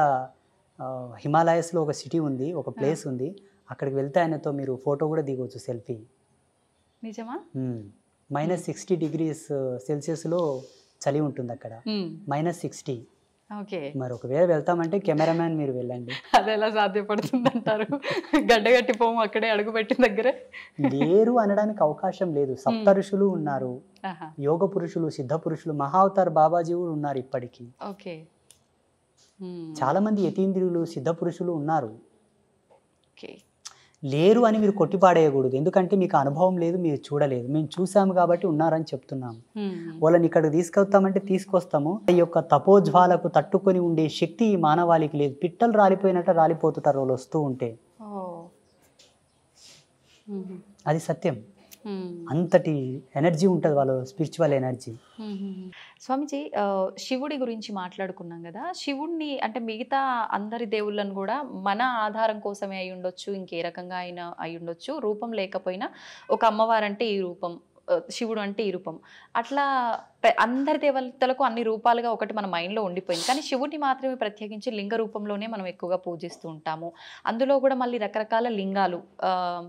హిమాలయస్లో ఒక సిటీ ఉంది, ఒక ప్లేస్ ఉంది, అక్కడికి వెళ్తే ఆయనతో మీరు ఫోటో కూడా దిగవచ్చు, సెల్ఫీ. నిజమా? -60 degrees సెల్సియస్లో చలి ఉంటుంది అక్కడ, -60. మరి ఒకవేళ వెళ్తామంటే కెమెరామ్యాన్ మీరు వెళ్ళండి. అది ఎలా సాధ్యపడుతుంది అంటారు? గడ్డగట్టి పోము అక్కడే అడుగు పెట్టిన దగ్గరే. లేరు అనడానికి అవకాశం లేదు. సప్త ఋషులు ఉన్నారు, యోగ పురుషులు, సిద్ధ పురుషులు, మహావతార్ బాబాజీ కూడా ఉన్నారు ఇప్పటికీ. చాలా మంది యతీంద్రియులు, సిద్ధ పురుషులు ఉన్నారు. లేరు అని మీరు కొట్టిపాడేయకూడదు, ఎందుకంటే మీకు అనుభవం లేదు, మీరు చూడలేదు. మేము చూసాము కాబట్టి ఉన్నారని చెప్తున్నాము. వాళ్ళని ఇక్కడికి తీసుకొస్తామంటే తీసుకొస్తాము. ఈ యొక్క తపోజ్వాలకు తట్టుకొని ఉండే శక్తి ఈ మానవాళికి లేదు. పిట్టలు రాలిపోయినట్టు రాలిపోతుంటారు వాళ్ళు వస్తూ ఉంటే. అది సత్యం. అంతటి ఎనర్జీ ఉంటుంది వాళ్ళ స్పిరిచువల్ ఎనర్జీ. స్వామిజీ, శివుడి గురించి మాట్లాడుకున్నాం కదా, శివుడిని అంటే మిగతా అందరి దేవుళ్ళను కూడా మన ఆధారం కోసమే అయి ఉండొచ్చు, ఇంకే రకంగా అయినా అయి ఉండొచ్చు, రూపం లేకపోయినా ఒక అమ్మవారంటే ఈ రూపం, శివుడు అంటే ఈ రూపం, అట్లా అందరి దేవతలకు అన్ని రూపాలుగా ఒకటి మన మైండ్లో ఉండిపోయింది. కానీ శివుడిని మాత్రమే ప్రత్యేకించి లింగ రూపంలోనే మనం ఎక్కువగా పూజిస్తూ ఉంటాము. అందులో కూడా మళ్ళీ రకరకాల లింగాలు,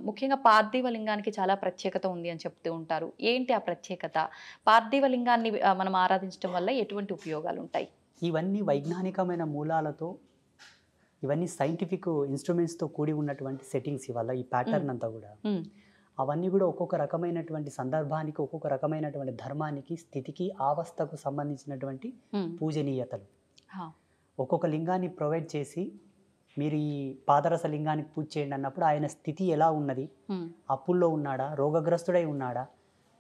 ముఖ్యంగా పార్థివ లింగానికి చాలా ప్రత్యేకత ఉంది అని చెప్తూ ఉంటారు. ఏంటి ఆ ప్రత్యేకత? పార్థివ లింగాన్ని మనం ఆరాధించడం వల్ల ఎటువంటి ఉపయోగాలు ఉంటాయి? ఇవన్నీ వైజ్ఞానికమైన మూలాలతో, ఇవన్నీ సైంటిఫిక్ ఇన్స్ట్రుమెంట్స్తో కూడి ఉన్నటువంటి సెట్టింగ్స్. ఇవాళ ఈ ప్యాటర్న్ అంతా కూడా అవన్నీ కూడా ఒక్కొక్క రకమైనటువంటి సందర్భానికి, ఒక్కొక్క రకమైనటువంటి ధర్మానికి, స్థితికి, అవస్థకు సంబంధించినటువంటి పూజనీయతలు. ఒక్కొక్క లింగాన్ని ప్రొవైడ్ చేసి మీరు ఈ పాదరస లింగానికి పూజ చేయండి అన్నప్పుడు ఆయన స్థితి ఎలా ఉన్నది, అప్పుల్లో ఉన్నాడా, రోగగ్రస్తుడై ఉన్నాడా,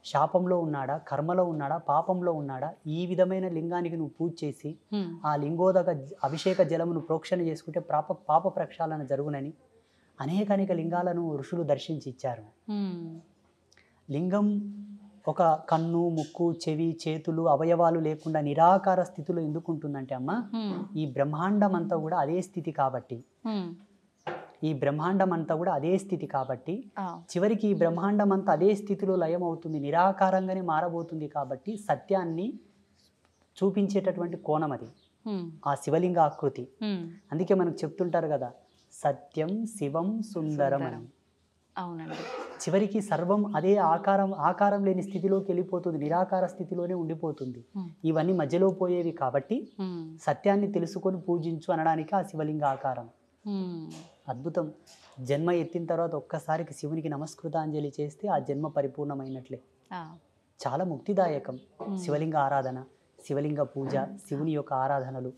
శాపంలో ఉన్నాడా, కర్మలో ఉన్నాడా, పాపంలో ఉన్నాడా, ఈ విధమైన లింగానికి నువ్వు పూజ చేసి ఆ లింగోదక అభిషేక జలమును ప్రోక్షణ చేసుకుంటే పాప ప్రక్షాళన జరుగునని అనేక లింగాలను ఋషులు దర్శించి ఇచ్చారు. లింగం ఒక కన్ను, ముక్కు, చెవి, చేతులు, అవయవాలు లేకుండా నిరాకార స్థితిలో ఎందుకు ఉంటుందంటే అమ్మ, ఈ బ్రహ్మాండం అంతా కూడా అదే స్థితి కాబట్టి, ఈ బ్రహ్మాండం అంతా కూడా అదే స్థితి కాబట్టి చివరికి ఈ బ్రహ్మాండం అంతా అదే స్థితిలో లయం అవుతుంది, నిరాకారంగానే మారబోతుంది. కాబట్టి సత్యాన్ని చూపించేటటువంటి కోణం అది ఆ శివలింగ ఆకృతి. అందుకే మనకు చెప్తుంటారు కదా, సత్యం శివం సుందరం అని. అవునండి. చివరికి సర్వం అదే ఆకారం లేని స్థితిలోకి వెళ్ళిపోతుంది, నిరాకార స్థితిలోనే ఉండిపోతుంది. ఇవన్నీ మధ్యలో పోయేవి కాబట్టి సత్యాన్ని తెలుసుకొని పూజించు అనడానికి ఆ శివలింగ ఆకారం. అద్భుతం. జన్మ ఎత్తిన తర్వాత ఒక్కసారికి శివునికి నమస్కృతాంజలి చేస్తే ఆ జన్మ పరిపూర్ణమైనట్లే. చాలా ముక్తిదాయకం శివలింగ ఆరాధన, శివలింగ పూజ, శివుని యొక్క ఆరాధనలు.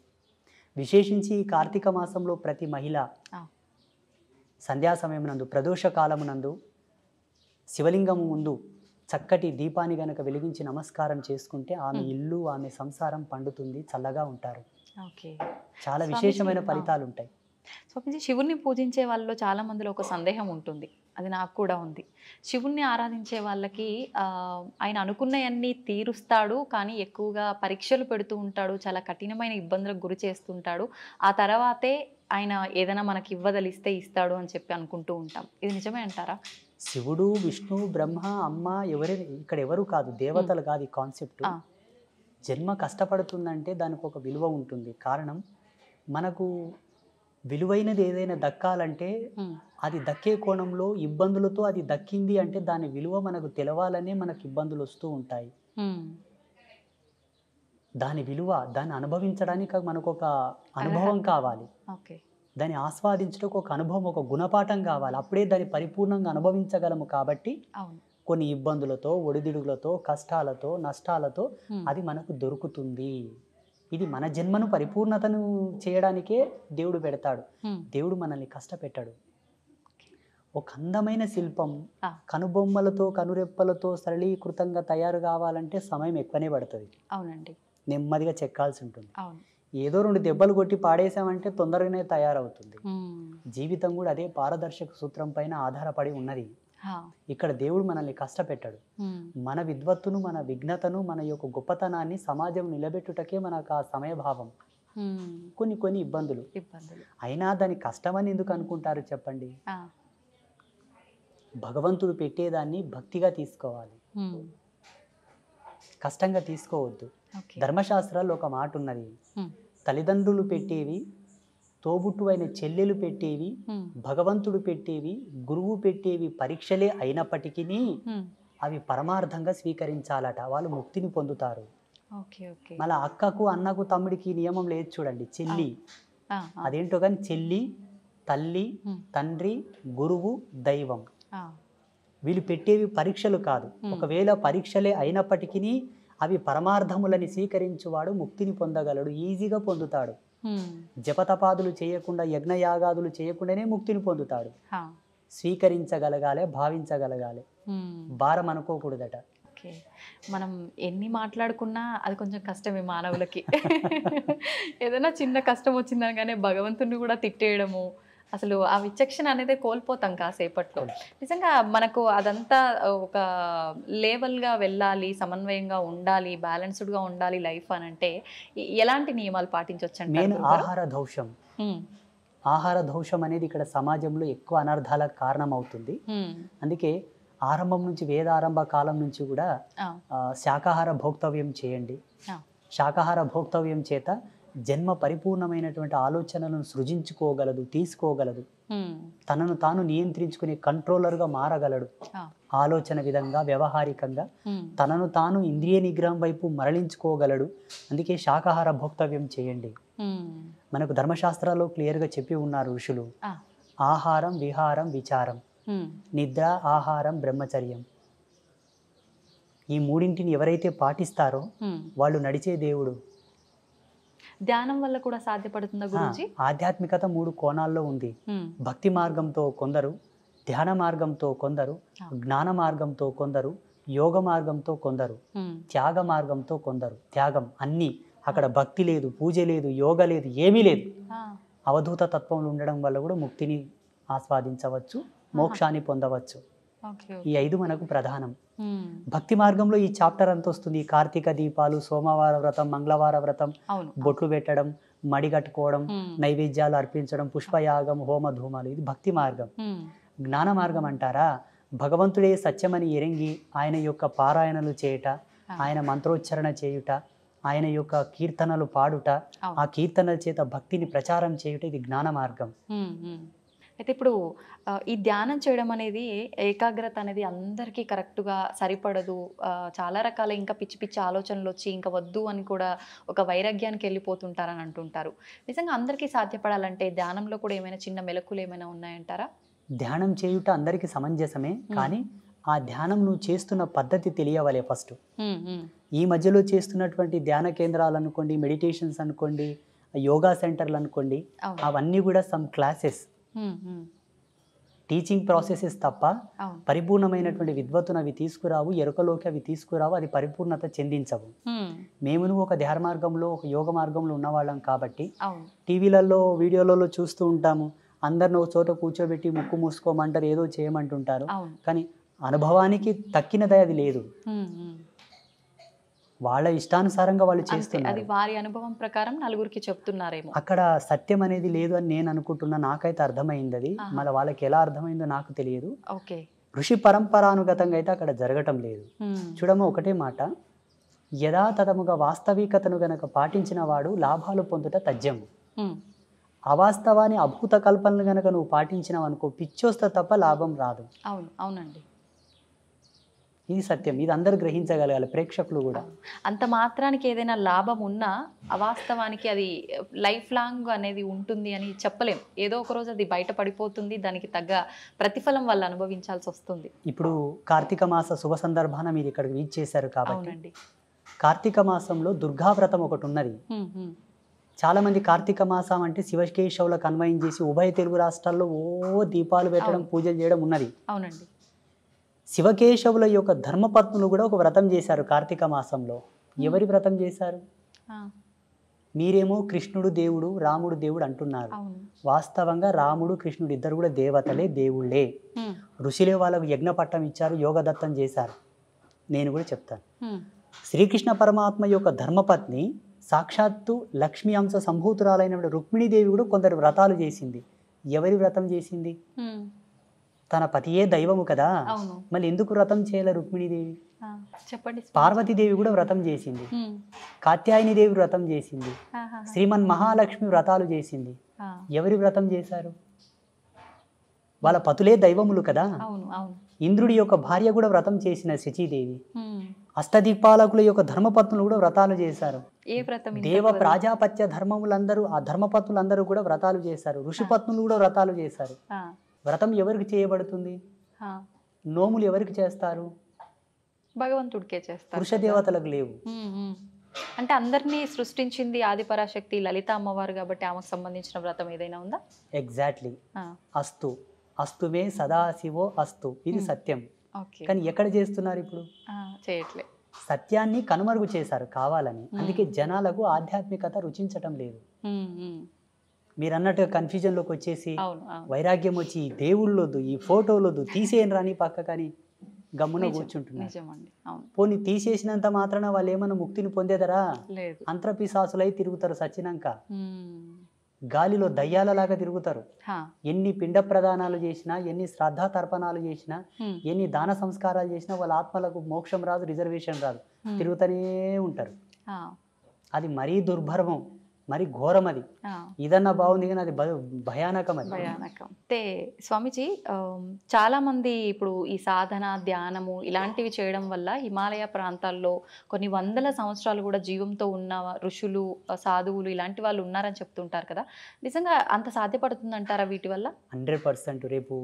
విశేషించి ఈ కార్తీక మాసంలో ప్రతి మహిళ సంధ్యా సమయం నందు, ప్రదోష కాలమునందు శివలింగము ముందు చక్కటి దీపాన్ని గనక వెలిగించి నమస్కారం చేసుకుంటే ఆమె ఇల్లు, ఆమె సంసారం పండుతుంది, చల్లగా ఉంటారు. చాలా విశేషమైన ఫలితాలు ఉంటాయి. స్వామీజీ, శివుణ్ణి పూజించే వాళ్ళలో చాలా మందిలో ఒక సందేహం ఉంటుంది, అది నాకు కూడా ఉంది. శివుణ్ణి ఆరాధించే వాళ్ళకి ఆయన అనుకున్నవన్నీ తీరుస్తాడు, కానీ ఎక్కువగా పరీక్షలు పెడుతూ ఉంటాడు, చాలా కఠినమైన ఇబ్బందులకు గురి చేస్తుంటాడు, ఆ తర్వాతే ఆయన ఏదైనా మనకి ఇవ్వదలిస్తే ఇస్తాడు అని చెప్పి అనుకుంటూ ఉంటాం. ఇది నిజమే అంటారా? శివుడు, విష్ణు, బ్రహ్మ, అమ్మ ఇక్కడ ఎవరు కాదు, దేవతలు కాదు. ఈ కాన్సెప్ట్ జన్మ కష్టపడుతుందంటే దానికి ఒక విలువ ఉంటుంది. కారణం, మనకు విలువైనది ఏదైనా దక్కాలంటే అది దక్కే కోణంలో ఇబ్బందులతో అది దక్కింది అంటే దాని విలువ మనకు తెలవాలనే మనకు ఇబ్బందులు వస్తూ ఉంటాయి. దాని విలువ, దాన్ని అనుభవించడానికి మనకు ఒక అనుభవం కావాలి, దాన్ని ఆస్వాదించడానికి ఒక అనుభవం, ఒక గుణపాఠం కావాలి. అప్పుడే దాన్ని పరిపూర్ణంగా అనుభవించగలము. కాబట్టి కొన్ని ఇబ్బందులతో, ఒడిదుడుగులతో, కష్టాలతో, నష్టాలతో అది మనకు దొరుకుతుంది. ఇది మన జన్మను పరిపూర్ణతను చేయడానికే దేవుడు పెడతాడు. దేవుడు మనల్ని కష్టపెట్టాడు. ఒక అందమైన శిల్పం కనుబొమ్మలతో, కనురెప్పలతో సరళీకృతంగా తయారు కావాలంటే సమయం ఎక్కువనే పడుతుంది. అవునండి. నెమ్మదిగా చెక్కాల్సి ఉంటుంది. ఏదో 2 దెబ్బలు కొట్టి పాడేసామంటే తొందరగానే తయారవుతుంది. జీవితం కూడా అదే పారదర్శక సూత్రం పైన ఆధారపడి ఉన్నది. ఇక్కడ దేవుడు మనల్ని కష్టపెట్టాడు. మన విద్వత్తును, మన విఘ్నతను, మన యొక్క గొప్పతనాన్ని సమాజం నిలబెట్టుటకే మనకు ఆ సమయభావం. కొన్ని ఇబ్బందులు అయినా దాని కష్టమని ఎందుకు అనుకుంటారు చెప్పండి? భగవంతుడు పెట్టేదాన్ని భక్తిగా తీసుకోవాలి, కష్టంగా తీసుకోవద్దు. ధర్మశాస్త్రాల్లో ఒక మాట ఉన్నది, తల్లిదండ్రులు పెట్టేవి, తోబుట్టు అయిన చెల్లెలు పెట్టేవి, భగవంతుడు పెట్టేవి, గురువు పెట్టేవి పరీక్షలే అయినప్పటికీ అవి పరమార్థంగా స్వీకరించాలట, వాళ్ళు ముక్తిని పొందుతారు. మళ్ళీ అక్కకు, అన్నకు, తమ్ముడికి నియమం లేదు చూడండి. చెల్లి అదేంటో కానీ చెల్లి, తల్లి, తండ్రి, గురువు, దైవం, వీళ్ళు పెట్టేవి పరీక్షలు కాదు. ఒకవేళ పరీక్షలే అయినప్పటికీ అవి పరమార్థములని స్వీకరించువాడు ముక్తిని పొందగలడు, ఈజీగా పొందుతాడు. జపతపాదులు చేయకుండా, యజ్ఞయాగాదులు చేయకుండానే ముక్తిని పొందుతాడు. స్వీకరించగలగాలి, భావించగలగాలి, భారం అనుకోకూడదట. మనం ఎన్ని మాట్లాడుకున్నా అది కొంచెం కష్టమే మానవులకి. ఏదైనా చిన్న కష్టం వచ్చిందనగానే భగవంతుని కూడా తిట్టేయడము, అసలు ఆ విచక్షణ అనేది కోల్పోతాం కాసేపట్లో. నిజంగా మనకు అదంతా ఒక లేవల్గా వెళ్ళాలి, సమన్వయంగా ఉండాలి, బ్యాలెన్స్డ్గా ఉండాలి లైఫ్ అని అంటే ఎలాంటి నియమాలు పాటించవచ్చు అంటే? ఆహార దోషం అనేది ఇక్కడ సమాజంలో ఎక్కువ అనర్థాలకు కారణం అవుతుంది. అందుకే ఆరంభం నుంచి, వేదారంభ కాలం నుంచి కూడా శాకాహార భోక్తవ్యం చేయండి. శాకాహార భోక్తవ్యం చేత జన్మ పరిపూర్ణమైనటువంటి ఆలోచనలను సృజించుకోగలదు, తీసుకోగలదు, తనను తాను నియంత్రించుకునే కంట్రోలర్గా మారగలడు. ఆలోచన విధంగా, వ్యవహారికంగా తనను తాను ఇంద్రియ నిగ్రహం వైపు మరలించుకోగలడు. అందుకే శాకాహార భోక్తవ్యం చేయండి. మనకు ధర్మశాస్త్రాల్లో క్లియర్గా చెప్పి ఉన్నారు ఋషులు, ఆహారం, విహారం, విచారం, నిద్ర, ఆహారం, బ్రహ్మచర్యం. ఈ మూడింటిని ఎవరైతే పాటిస్తారో వాళ్ళు నడిచే దేవుడు. ధ్యానం వల్ల కూడా సాధ్యపడుతుందా గురూజీ? ఆధ్యాత్మికత 3 కోణాల్లో ఉంది. భక్తి మార్గంతో కొందరు, ధ్యాన మార్గంతో కొందరు, జ్ఞాన మార్గంతో కొందరు, యోగ మార్గంతో కొందరు, త్యాగ మార్గంతో కొందరు. త్యాగం అన్నీ, అక్కడ భక్తి లేదు, పూజ లేదు, యోగ లేదు, ఏమీ లేదు. అవధూత తత్వంలో ఉండడం వల్ల కూడా ముక్తిని ఆస్వాదించవచ్చు, మోక్షాన్ని పొందవచ్చు. ఈ 5 మనకు ప్రధానం. భక్తి మార్గంలో ఈ చాప్టర్ అంత వస్తుంది. కార్తీక దీపాలు, సోమవార వ్రతం, మంగళవార వ్రతం, బొట్లు పెట్టడం, మడి కట్టుకోవడం, నైవేద్యాలు అర్పించడం, పుష్పయాగం, హోమ ధూమాలు, ఇది భక్తి మార్గం. జ్ఞాన మార్గం అంటారా, భగవంతుడే సత్యమని ఎరింగి ఆయన యొక్క పారాయణలు చేయుట, ఆయన మంత్రోచ్చరణ చేయుట, ఆయన యొక్క కీర్తనలు పాడుట, ఆ కీర్తనల చేత భక్తిని ప్రచారం చేయుట, ఇది జ్ఞాన మార్గం. అయితే ఇప్పుడు ఈ ధ్యానం చేయడం అనేది, ఏకాగ్రత అనేది అందరికీ కరెక్ట్గా సరిపడదు. చాలా రకాల ఇంకా పిచ్చి పిచ్చి ఆలోచనలు వచ్చి ఇంకా వద్దు అని కూడా ఒక వైరాగ్యానికి వెళ్ళిపోతుంటారని అంటుంటారు. నిజంగా అందరికీ సాధ్యపడాలంటే ధ్యానంలో కూడా ఏమైనా చిన్న మెలకులు ఏమైనా ఉన్నాయంటారా? ధ్యానం చేయుట అందరికీ సమంజసమే, కానీ ఆ ధ్యానం నువ్వు చేస్తున్న పద్ధతి తెలియవలే ఫస్ట్. ఈ మధ్యలో చేస్తున్నటువంటి ధ్యాన కేంద్రాలు అనుకోండి, మెడిటేషన్స్ అనుకోండి, యోగా సెంటర్లు అనుకోండి, అవన్నీ కూడా సమ్ క్లాసెస్, టీచింగ్ ప్రాసెసెస్ తప్ప పరిపూర్ణమైనటువంటి విద్వత్తును అవి తీసుకురావు, ఎరుకలోకి అవి తీసుకురావు, అది పరిపూర్ణత చెందించవు. మేము ఒక ధ్యాన మార్గంలో, ఒక యోగ మార్గంలో ఉన్నవాళ్ళం కాబట్టి టీవీలలో, వీడియోలలో చూస్తూ ఉంటాము. అందరిని ఒక చోట కూర్చోబెట్టి ముక్కు మూసుకోమంటారు, ఏదో చేయమంటుంటారు, కానీ అనుభవానికి తక్కినది అది లేదు. వాళ్ళ ఇష్టానుసారంగా వాళ్ళు చేస్తున్నారు. అది వారి అనుభవం ప్రకారం నలుగురికి చెప్తున్నారేమో. అక్కడ సత్యం అనేది లేదు అని నేను అనుకుంటున్నా. నాకైతే అర్థమైంది అది. మళ్ళీ వాళ్ళకి ఎలా అర్థమైందో నాకు తెలియదు. ఋషి పరంపరానుగతంగా అయితే అక్కడ జరగటం లేదు. చూడము, ఒకటే మాట, యథాతథముగా వాస్తవికతను గనక పాటించిన వాడు లాభాలు పొందుట తథ్యము. అవాస్తవాన్ని, అభూత కల్పనలు గనక నువ్వు పాటించినావు అనుకో, పిచ్చోస్త తప్ప లాభం రాదు. అవునండి, ఇది సత్యం. ఇది అందరూ గ్రహించగలగాలి, ప్రేక్షకులు కూడా. అంత మాత్రానికి ఏదైనా లాభం ఉన్నా అవాస్తవానికి అది లైఫ్ లాంగ్ అనేది ఉంటుంది అని చెప్పలేం. ఏదో ఒక రోజు అది బయట పడిపోతుంది, దానికి తగ్గ ప్రతిఫలం వాళ్ళు అనుభవించాల్సి వస్తుంది. ఇప్పుడు కార్తీక మాస శుభ సందర్భాన మీరు ఇక్కడికి రీచ్ చేశారు కాబట్టి, కార్తీక మాసంలో దుర్గావ్రతం ఒకటి ఉన్నది. చాలా మంది కార్తీక మాసం అంటే శివకేశవులకు అన్వయం చేసి ఉభయ తెలుగు రాష్ట్రాల్లో దీపాలు పెట్టడం, పూజలు చేయడం ఉన్నది. అవునండి. శివకేశవుల యొక్క ధర్మపత్నులు కూడా ఒక వ్రతం చేశారు కార్తీక మాసంలో. ఎవరి వ్రతం చేశారు? మీరేమో కృష్ణుడు దేవుడు, రాముడు దేవుడు అంటున్నారు. వాస్తవంగా రాముడు, కృష్ణుడు ఇద్దరు కూడా దేవతలే, దేవుళ్ళే. ఋషులే వాళ్ళకు యజ్ఞపట్టం ఇచ్చారు, యోగదత్తం చేశారు. నేను కూడా చెప్తాను. శ్రీకృష్ణ పరమాత్మ యొక్క ధర్మపత్ని సాక్షాత్తు లక్ష్మీ అంశ సంభూతురాలైన రుక్మిణీదేవి కూడా కొందరు వ్రతాలు చేసింది. ఎవరి వ్రతం చేసింది? తన పతియే దైవము కదా, మళ్ళీ ఎందుకు వ్రతం చేయలే రుక్మిణీదేవి? చెప్పండి. పార్వతీదేవి కూడా వ్రతం చేసింది, కాత్యాయని దేవి వ్రతం చేసింది, శ్రీమన్ మహాలక్ష్మి వ్రతాలు చేసింది. ఎవరి వ్రతం చేశారు? వాళ్ళ పతులే దైవములు కదా. ఇంద్రుడి యొక్క భార్య కూడా వ్రతం చేసిన శచీదేవి. అష్టదిక్పాలకుల యొక్క ధర్మపత్నులు కూడా వ్రతాలు చేశారు. దేవ ప్రాజాపత్య ధర్మములందరూ, ఆ ధర్మపత్నులందరూ కూడా వ్రతాలు చేశారు. ఋషిపత్నులు కూడా వ్రతాలు చేశారు. వ్రతం ఎవరికి చేయబడుతుంది? నోములు ఎవరికి చేస్తారు? భగవంతుడికే చేస్తారు. పురుష దేవతలకు లేవు. అంటే అందరినీ సృష్టించింది ఆదిపరాశక్తి లలిత అమ్మవారు కాబట్టి ఆమెకు సంబంధించిన వ్రతం ఏదైనా ఉందా? ఎగ్జాక్ట్లీ. అస్తు అస్తుమే సదాశివో అస్తు, ఇది సత్యం. కానీ ఎక్కడ చేస్తున్నారు ఇప్పుడు? చేయట్లే. సత్యాన్ని కనుమరుగు చేశారు కావాలని. అందుకే జనాలకు ఆధ్యాత్మికత రుచించటం లేదు. మీరు అన్నట్టుగా కన్ఫ్యూజన్లోకి వచ్చేసి వైరాగ్యం వచ్చి ఈ దేవుళ్ళొద్దు, ఈ ఫోటోలొద్దు, తీసేయని రాని పక్క కానీ గమ్మున కూర్చుంటున్నారు. పోనీ తీసేసినంత మాత్రాన వాళ్ళు ఏమన్నా ముక్తిని పొందేదరా? అంతరపిశాసులై తిరుగుతారు సచ్చినాక. గాలిలో దయ్యాలలాగా తిరుగుతారు. ఎన్ని పిండ ప్రదానాలు చేసినా, ఎన్ని శ్రద్ధా తర్పణాలు చేసినా, ఎన్ని దాన సంస్కారాలు చేసినా వాళ్ళ ఆత్మలకు మోక్షం రాదు, రిజర్వేషన్ రాదు, తిరుగుతూనే ఉంటారు. అది మరీ దుర్భరం, మరి ఘోరం. అది ఇదన్నా బాగుంది కానీ అది భయానకం. అది భయానకం. అయితే స్వామీజీ, చాలా మంది ఇప్పుడు ఈ సాధన, ధ్యానము ఇలాంటివి చేయడం వల్ల హిమాలయ ప్రాంతాల్లో కొన్ని వందల సంవత్సరాలు కూడా జీవంతో ఉన్న ఋషులు, సాధువులు ఇలాంటి వాళ్ళు ఉన్నారని చెప్తుంటారు కదా. నిజంగా అంత సాధ్యపడుతుందంటారా వీటి వల్ల? 100%. రేపు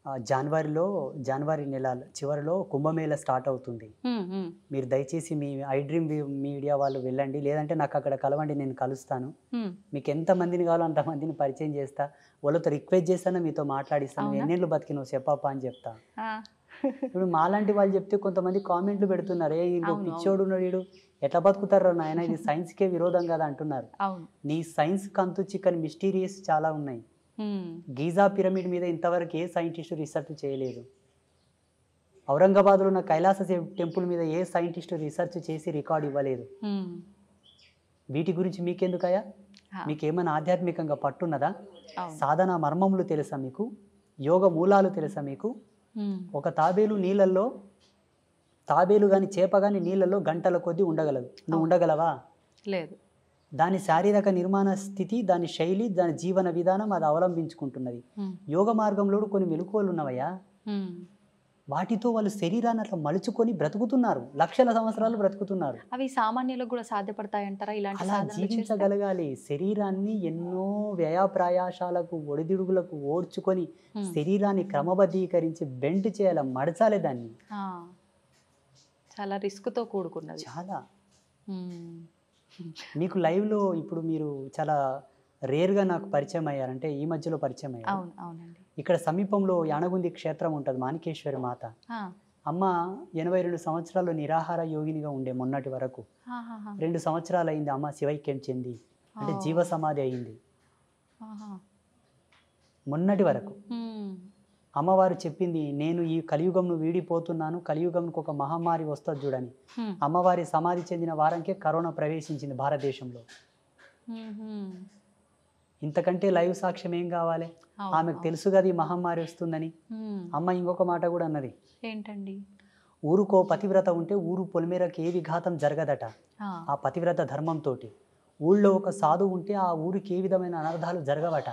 జనవరి నెల చివరిలో కుంభమేళ స్టార్ట్ అవుతుంది. మీరు దయచేసి మీ ఐ డ్రీమ్ మీడియా వాళ్ళు వెళ్ళండి, లేదంటే నాకు అక్కడ కలవండి, నేను కలుస్తాను. మీకు ఎంతమందిని కావాలో అంతమందిని పరిచయం చేస్తా, వాళ్ళతో రిక్వెస్ట్ చేస్తాను, మీతో మాట్లాడిస్తాను, ఎన్నేళ్ళు బతికినావు చెప్పప్ప అని చెప్తా. ఇప్పుడు మాలాంటి వాళ్ళు చెప్తే కొంతమంది కామెంట్లు పెడుతున్నారు, ఏ ఇంకో పిచ్చోడు ఉన్నాడు, వీడు ఎట్లా బతుకుతారో నాయన, ఇది సైన్స్కే విరోధం కదా అంటున్నారు. నీ సైన్స్ కంతు చిక్కని మిస్టీరియస్ చాలా ఉన్నాయి. గీజా పిరమిడ్ మీద ఇంతవరకు ఏ సైంటిస్టు రీసెర్చ్ చేయలేదు. ఔరంగాబాద్లో ఉన్న కైలాస టెంపుల్ మీద ఏ సైంటిస్టు రీసెర్చ్ చేసి రికార్డు ఇవ్వలేదు. వీటి గురించి మీకెందుకయ్యా? మీకేమైనా ఆధ్యాత్మికంగా పట్టున్నదా? సాధన మర్మములు తెలుసా మీకు? యోగ మూలాలు తెలుసా మీకు? ఒక తాబేలు కానీ చేప కానీ నీళ్ళల్లో గంటల కొద్దీ ఉండగలదు. నువ్వు ఉండగలవా? లేదు. దాని శారీరక నిర్మాణ స్థితి, దాని శైలి, దాని జీవన విధానం అది అవలంబించుకుంటున్నది. యోగ మార్గంలో కొన్ని మెలకువలు ఉన్నవయ్యా, వాటితో వాళ్ళు శరీరాన్ని అట్లా మలుచుకొని బ్రతుకుతున్నారు, లక్షల సంవత్సరాలు బ్రతుకుతున్నారు. అవి సామాన్యులకు కూడా సాధ్యపడతాయంటారా? అలా జీవించగలగాలి. శరీరాన్ని ఎన్నో వ్యయప్రయాసాలకు ఒడిదుడుగులకు ఓడ్చుకొని శరీరాన్ని క్రమబద్ధీకరించి బెండ్ చేయాలి, మడచాలి దాన్ని. చాలా రిస్క్తో కూడుకున్నది. చాలా. మీకు లైవ్లో ఇప్పుడు మీరు చాలా రేర్గా నాకు పరిచయం అయ్యారంటే ఈ మధ్యలో పరిచయం అయ్యారు. ఇక్కడ సమీపంలో యానగుంది క్షేత్రం ఉంటుంది, మాణికేశ్వరి మాత. అమ్మ 82 సంవత్సరాలు నిరాహార యోగినిగా ఉండే మొన్నటి వరకు. 2 సంవత్సరాలు అయింది అమ్మ శివైక్యం చెంది, అంటే జీవ సమాధి అయింది. మొన్నటి వరకు అమ్మవారు చెప్పింది, నేను ఈ కలియుగంను వీడిపోతున్నాను, కలియుగంకు ఒక మహమ్మారి వస్తుంది చూడని. అమ్మవారి సమాధి చెందిన వారంకే కరోనా ప్రవేశించింది భారతదేశంలో. ఇంతకంటే లైవ్ సాక్ష్యం ఏం కావాలి? ఆమెకు తెలుసు కదా ఈ మహమ్మారి వస్తుందని. అమ్మ ఇంకొక మాట కూడా అన్నది, ఏంటండి? ఊరుకో పతివ్రత ఉంటే ఊరు పొలిమేరకు ఏ విఘాతం జరగదట. ఆ పతివ్రత ధర్మంతో. ఊళ్ళో ఒక సాధువు ఉంటే ఆ ఊరికి ఏ విధమైన అనర్థాలు జరగవట.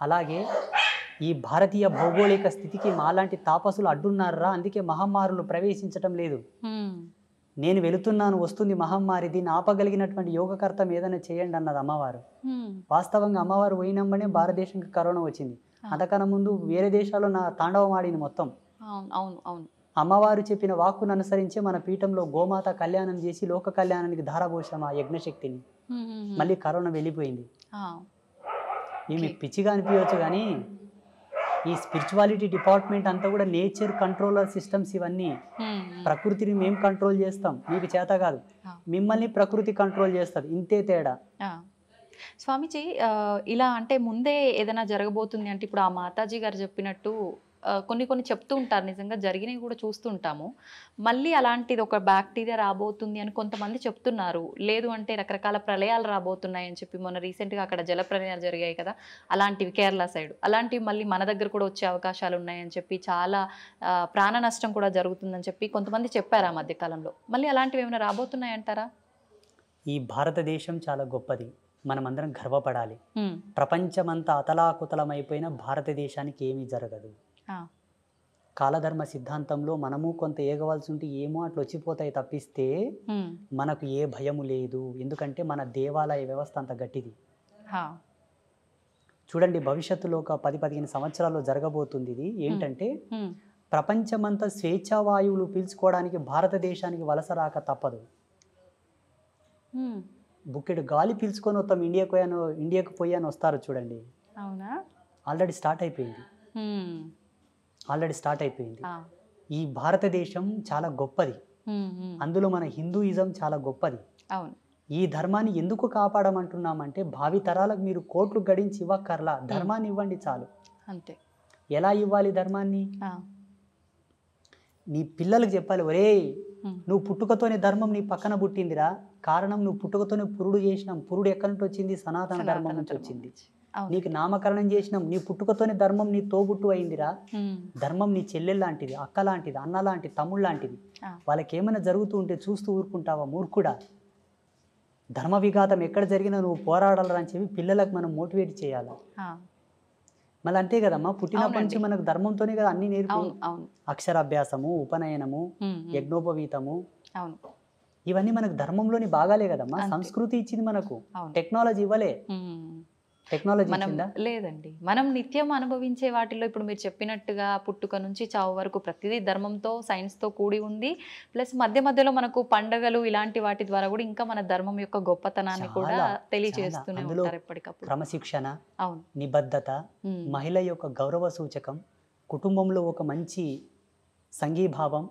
అలాగే ఈ భారతీయ భౌగోళిక స్థితికి మాలాంటి తాపసులు అడ్డున్నారా, అందుకే మహమ్మారులు ప్రవేశించటం లేదు. నేను వెళుతున్నాను, వస్తుంది మహమ్మారి, దీన్ని ఆపగలిగినటువంటి యోగకర్తం ఏదైనా చేయండి అన్నది అమ్మవారు. వాస్తవంగా అమ్మవారు పోయినమ్మనే భారతదేశానికి కరోనా వచ్చింది. అంతకన్నా ముందు వేరే దేశాల్లో నా తాండవం ఆడింది మొత్తం. అమ్మవారు చెప్పిన వాక్కును అనుసరించి మన పీఠంలో గోమాత కళ్యాణం చేసి లోక కళ్యాణానికి ధారపోసాం ఆ యజ్ఞశక్తిని. మళ్ళీ కరోనా వెళ్ళిపోయింది. ఈమె పిచ్చిగా అనిపించవచ్చు కానీ ఈ స్పిరిచువాలిటీ డిపార్ట్మెంట్ అంతా కూడా నేచర్ కంట్రోలర్ సిస్టమ్స్ ఇవన్నీ. ప్రకృతిని మేము కంట్రోల్ చేస్తాం, మీకు చేత కాదు. మిమ్మల్ని ప్రకృతి కంట్రోల్ చేస్తుంది, ఇంతే తేడా. స్వామీజీ, ఇలా అంటే ముందే ఏదైనా జరగబోతుంది అంటే ఇప్పుడు ఆ మాతాజీ గారు చెప్పినట్టు కొన్ని చెప్తూ ఉంటారు, నిజంగా జరిగినవి కూడా చూస్తుంటాము. మళ్ళీ అలాంటిది ఒక బ్యాక్టీరియా రాబోతుంది అని కొంతమంది చెప్తున్నారు. లేదు అంటే రకరకాల ప్రళయాలు రాబోతున్నాయని చెప్పి మొన్న రీసెంట్గా అక్కడ జల ప్రళయాలు జరిగాయి కదా, అలాంటివి కేరళ సైడ్, అలాంటివి మళ్ళీ మన దగ్గర కూడా వచ్చే అవకాశాలు ఉన్నాయని చెప్పి, చాలా ప్రాణ నష్టం కూడా జరుగుతుందని చెప్పి కొంతమంది చెప్పారు ఆ మధ్యకాలంలో. మళ్ళీ అలాంటివి ఏమైనా రాబోతున్నాయంటారా? ఈ భారతదేశం చాలా గొప్పది, మనమందరం గర్వపడాలి. ప్రపంచమంతా అతలాకుతలమైపోయిన భారతదేశానికి ఏమీ జరగదు. కాలధర్మ సిద్ధాంతంలో మనము కొంత ఏగవలసి ఉంటే ఏమో అట్లా వచ్చిపోతాయి తప్పిస్తే మనకు ఏ భయము లేదు. ఎందుకంటే మన దేవాలయ వ్యవస్థ అంత గట్టిది. చూడండి, భవిష్యత్తులో ఒక 10-15 సంవత్సరాల్లో జరగబోతుంది ఇది. ఏంటంటే ప్రపంచమంతా స్వేచ్ఛావాయువులు పీల్చుకోవడానికి భారతదేశానికి వలస రాక తప్పదు. బుక్కెడు గాలి పీల్చుకొని వస్తాం, ఇండియాకు పోయాను వస్తారు చూడండి. ఆల్రెడీ స్టార్ట్ అయిపోయింది. ఈ భారతదేశం చాలా గొప్పది, అందులో మన హిందూయిజం చాలా గొప్పది. ఈ ధర్మాన్ని ఎందుకు కాపాడమంటున్నామంటే భావి తరాలకు మీరు కోట్లు గడించి ఇవ్వక్కర్లా, ధర్మాన్ని ఇవ్వండి చాలు. అంతే. ఎలా ఇవ్వాలి ధర్మాన్ని? నీ పిల్లలకు చెప్పాలి, ఒరే నువ్వు పుట్టుకతోనే ధర్మం నీ పక్కన పుట్టిందిరా. కారణం నువ్వు పుట్టుకతోనే పురుడు చేసినాం. పురుడు ఎక్కడి నుంచి వచ్చింది? సనాతన ధర్మం నుంచి వచ్చింది. నీకు నామకరణం చేసినాం, నీ పుట్టుకతోనే ధర్మం నీ తోబుట్టు అయిందిరా. ధర్మం నీ చెల్లెలు లాంటిది, అక్క లాంటిది, అన్న లాంటిది, తమ్ముడు లాంటిది. వాళ్ళకి ఏమైనా జరుగుతూ ఉంటే చూస్తూ ఊరుకుంటావా? మూర్ఖుడా. ధర్మ విఘాతం ఎక్కడ జరిగినా నువ్వు పోరాడాలని చెప్పి పిల్లలకు మనం మోటివేట్ చేయాలి. మళ్ళీ అంతే కదమ్మా, పుట్టినప్పటి నుంచి మనకు ధర్మంతోనే కదా అన్ని నేర్పి, అక్షరాభ్యాసము, ఉపనయనము, యజ్ఞోపవీతము, ఇవన్నీ మనకు ధర్మంలోని భాగాలే కదమ్మా. సంస్కృతి ఇచ్చింది మనకు, టెక్నాలజీ ఇవ్వలే. టెక్నాలజీ మనం వచ్చిందా? లేదండి. మనం నిత్యం అనుభవించే వాటిలో ఇప్పుడు మీరు చెప్పినట్టుగా పుట్టుక నుంచి చావు వరకు ప్రతిదీ ధర్మంతో, సైన్స్‌తో కూడి ఉంది. ప్లస్ మధ్య మధ్యలో మనకు పండగలు ఇలాంటి వాటి ద్వారా కూడా ఇంకా మన ధర్మం యొక్క గొప్పతనాన్ని కూడా చాలా, తెలియజేస్తూనే అందులో ఉంటారు ఎప్పటికప్పుడు. క్రమశిక్షణ, అవును. నిబద్ధత, హ్మ్. మహిళ యొక్క గౌరవ సూచకం, కుటుంబంలో ఒక మంచి సంఘీభావం,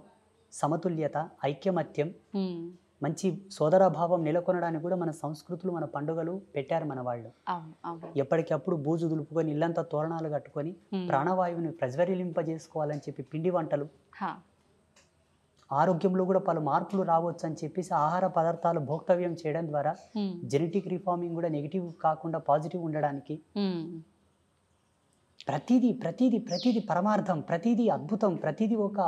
సమతుల్యత, ఐక్యమత్యం, హ్మ్. మంచి సోదరభావం నెలకొనడానికి కూడా మన సంస్కృతులు, మన పండుగలు పెట్టారు మన వాళ్ళు. అవును. అవును. ఎప్పటికప్పుడు బూజు దులుపుకొని ఇల్లంతా తోరణాలు కట్టుకొని హ్మ్. ప్రాణవాయువుని ప్రజ్వరిలింపజేసుకోవాలని చెప్పి పిండి వంటలు, హా. ఆరోగ్యంలో కూడా పలు మార్పులు రావచ్చు అని చెప్పేసి ఆహార పదార్థాలు భోక్తవ్యం చేయడం ద్వారా హ్మ్. జెనెటిక్ రిఫార్మింగ్ కూడా నెగిటివ్ కాకుండా పాజిటివ్ ఉండడానికి హ్మ్. ప్రతిదీ ప్రతిదీ ప్రతిదీ పరమార్థం, ప్రతిదీ అద్భుతం, ప్రతిదీ ఒక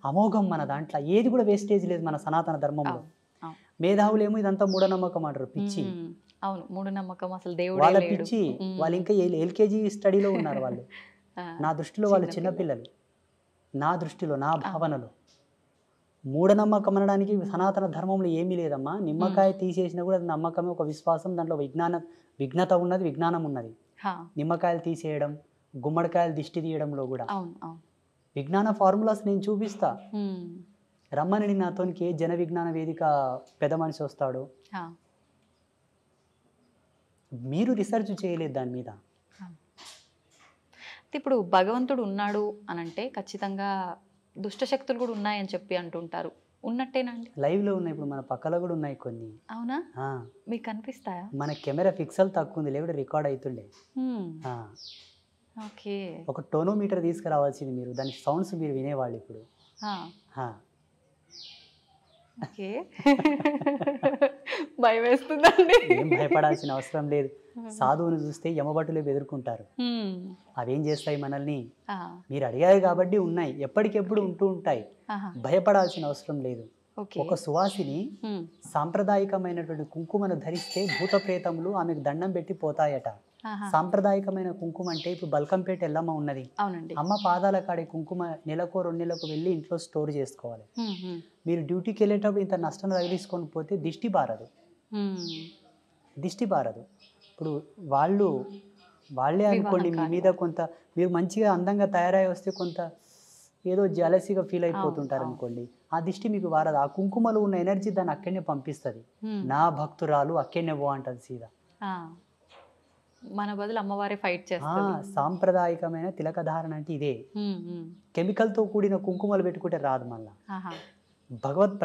అమోఘం మన దాంట్లో. ఏది కూడా వేస్టేజ్ లేదు మన సనాతన ధర్మంలో. అవును. అవును. మేధావులేమో ఇదంతా మూఢనమ్మకం అంటారు, పిచ్చి. హ్మ్. అవును. మూఢనమ్మకం, అసలు దేవుడే వాళ్ళ లేడు. పిచ్చి, హ్మ్. వాళ్ళు ఇంకా ఎల్కేజీ స్టడీలో ఉన్నారు వాళ్ళు. ఆ. నా దృష్టిలో వాళ్ళు చిన్నపిల్లలు, నా దృష్టిలో, నా భావనలో. మూఢనమ్మకం అనడానికి సనాతన ధర్మంలో ఏమీ లేదమ్మా. నిమ్మకాయ తీసేసినా కూడా అది నమ్మకమే, ఒక విశ్వాసం, దాంట్లో విఘ్నత ఉన్నది, విజ్ఞానం ఉన్నది. హా. నిమ్మకాయలు తీసేయడం, గుమ్మడికాయలు దిష్టి తీయడంలో కూడా అవును. అవును. విజ్ఞాన ఫార్ములాస్ నేను చూపిస్తా. హ్మ్. రమ్మని నాతోనికి జన విజ్ఞాన వేదిక పెద్ద మనిషి వస్తాడు, హా. మీరు రీసెర్చ్ చేయలేదు దాని మీద. ఇప్పుడు భగవంతుడు ఉన్నాడు అనంటే ఖచ్చితంగా దుష్టశక్తులు కూడా ఉన్నాయని చెప్పి అంటుంటారు. ఉన్నట్టేనా అండి? లైవ్లో ఉన్నాయి, ఇప్పుడు మన పక్కలో కూడా ఉన్నాయి కొన్ని. అవునా? ఆ, మీకు కనిపిస్తాయా? మన కెమెరా పిక్సెల్ తక్కువ ఉంది, లేకపోతే రికార్డ్ అవుతుండే. హ్మ్. ఆ, ఓకే. ఒక టోనోమీటర్ తీసుకురావాల్సింది మీరు, దాని సౌండ్స్ మీరు వినేవాళ్ళు ఇప్పుడు. ఆ. ఆ, ఓకే. భయం వేస్తుందండి. ఏం భయపడాల్సిన అవసరం లేదు. సాధువుని చూస్తే యమభటులే బెదురుకుంటారు. హ్మ్. అవేం చేస్తాయి మనల్ని? ఆ. మీరు అడిగారు కాబట్టి ఉన్నాయి, ఎప్పటికెప్పుడు ఉంటూ ఉంటాయి, ఆహా. భయపడాల్సిన అవసరం లేదు. ఓకే. ఒక సువాసిని హ్మ్. సాంప్రదాయకమైనటువంటి కుంకుమను ధరిస్తే భూత ప్రేతములు ఆమెకు దండం పెట్టి పోతాయట. ఆహా. సాంప్రదాయకమైన కుంకుమ అంటే ఇప్పుడు బల్కంపేట ఎల్లమ్మ ఉన్నది, అవునండి. అమ్మ పాదాల కాడే కుంకుమ నెలకో 2 నెలలకు వెళ్ళి ఇంట్లో స్టోర్ చేసుకోవాలి. హ్మ్. హ్మ్. మీరు డ్యూటీకి వెళ్ళేటప్పుడు ఇంత నష్టం తగిలించుకొని పోతే దిష్టి బారదు, హ్మ్. దిష్టి బారదు. ఇప్పుడు వాళ్ళే అనుకోండి, మీ మీద కొంత మీరు మంచిగా అందంగా తయారై వస్తే కొంత ఏదో జలసిగా ఫీల్ అయిపోతుంటారు అనుకోండి, ఆ దిష్టి మీకు వారదు. ఆ కుంకుమలో ఉన్న ఎనర్జీ దాన్ని అక్కడనే పంపిస్తుంది. హ్మ్. నా భక్తురాలు అక్కడనే పో అంటది సీదా. ఆ. మన బదులు అమ్మవారే ఫైట్ ఆ, చేస్తుంది. సాంప్రదాయకమైన తిలకధారణ అంటే ఇదే. హ్మ్. హ్మ్. కెమికల్తో కూడిన కుంకుమలు పెట్టుకుంటే రాదు మళ్ళా. ఆహా. భగవత్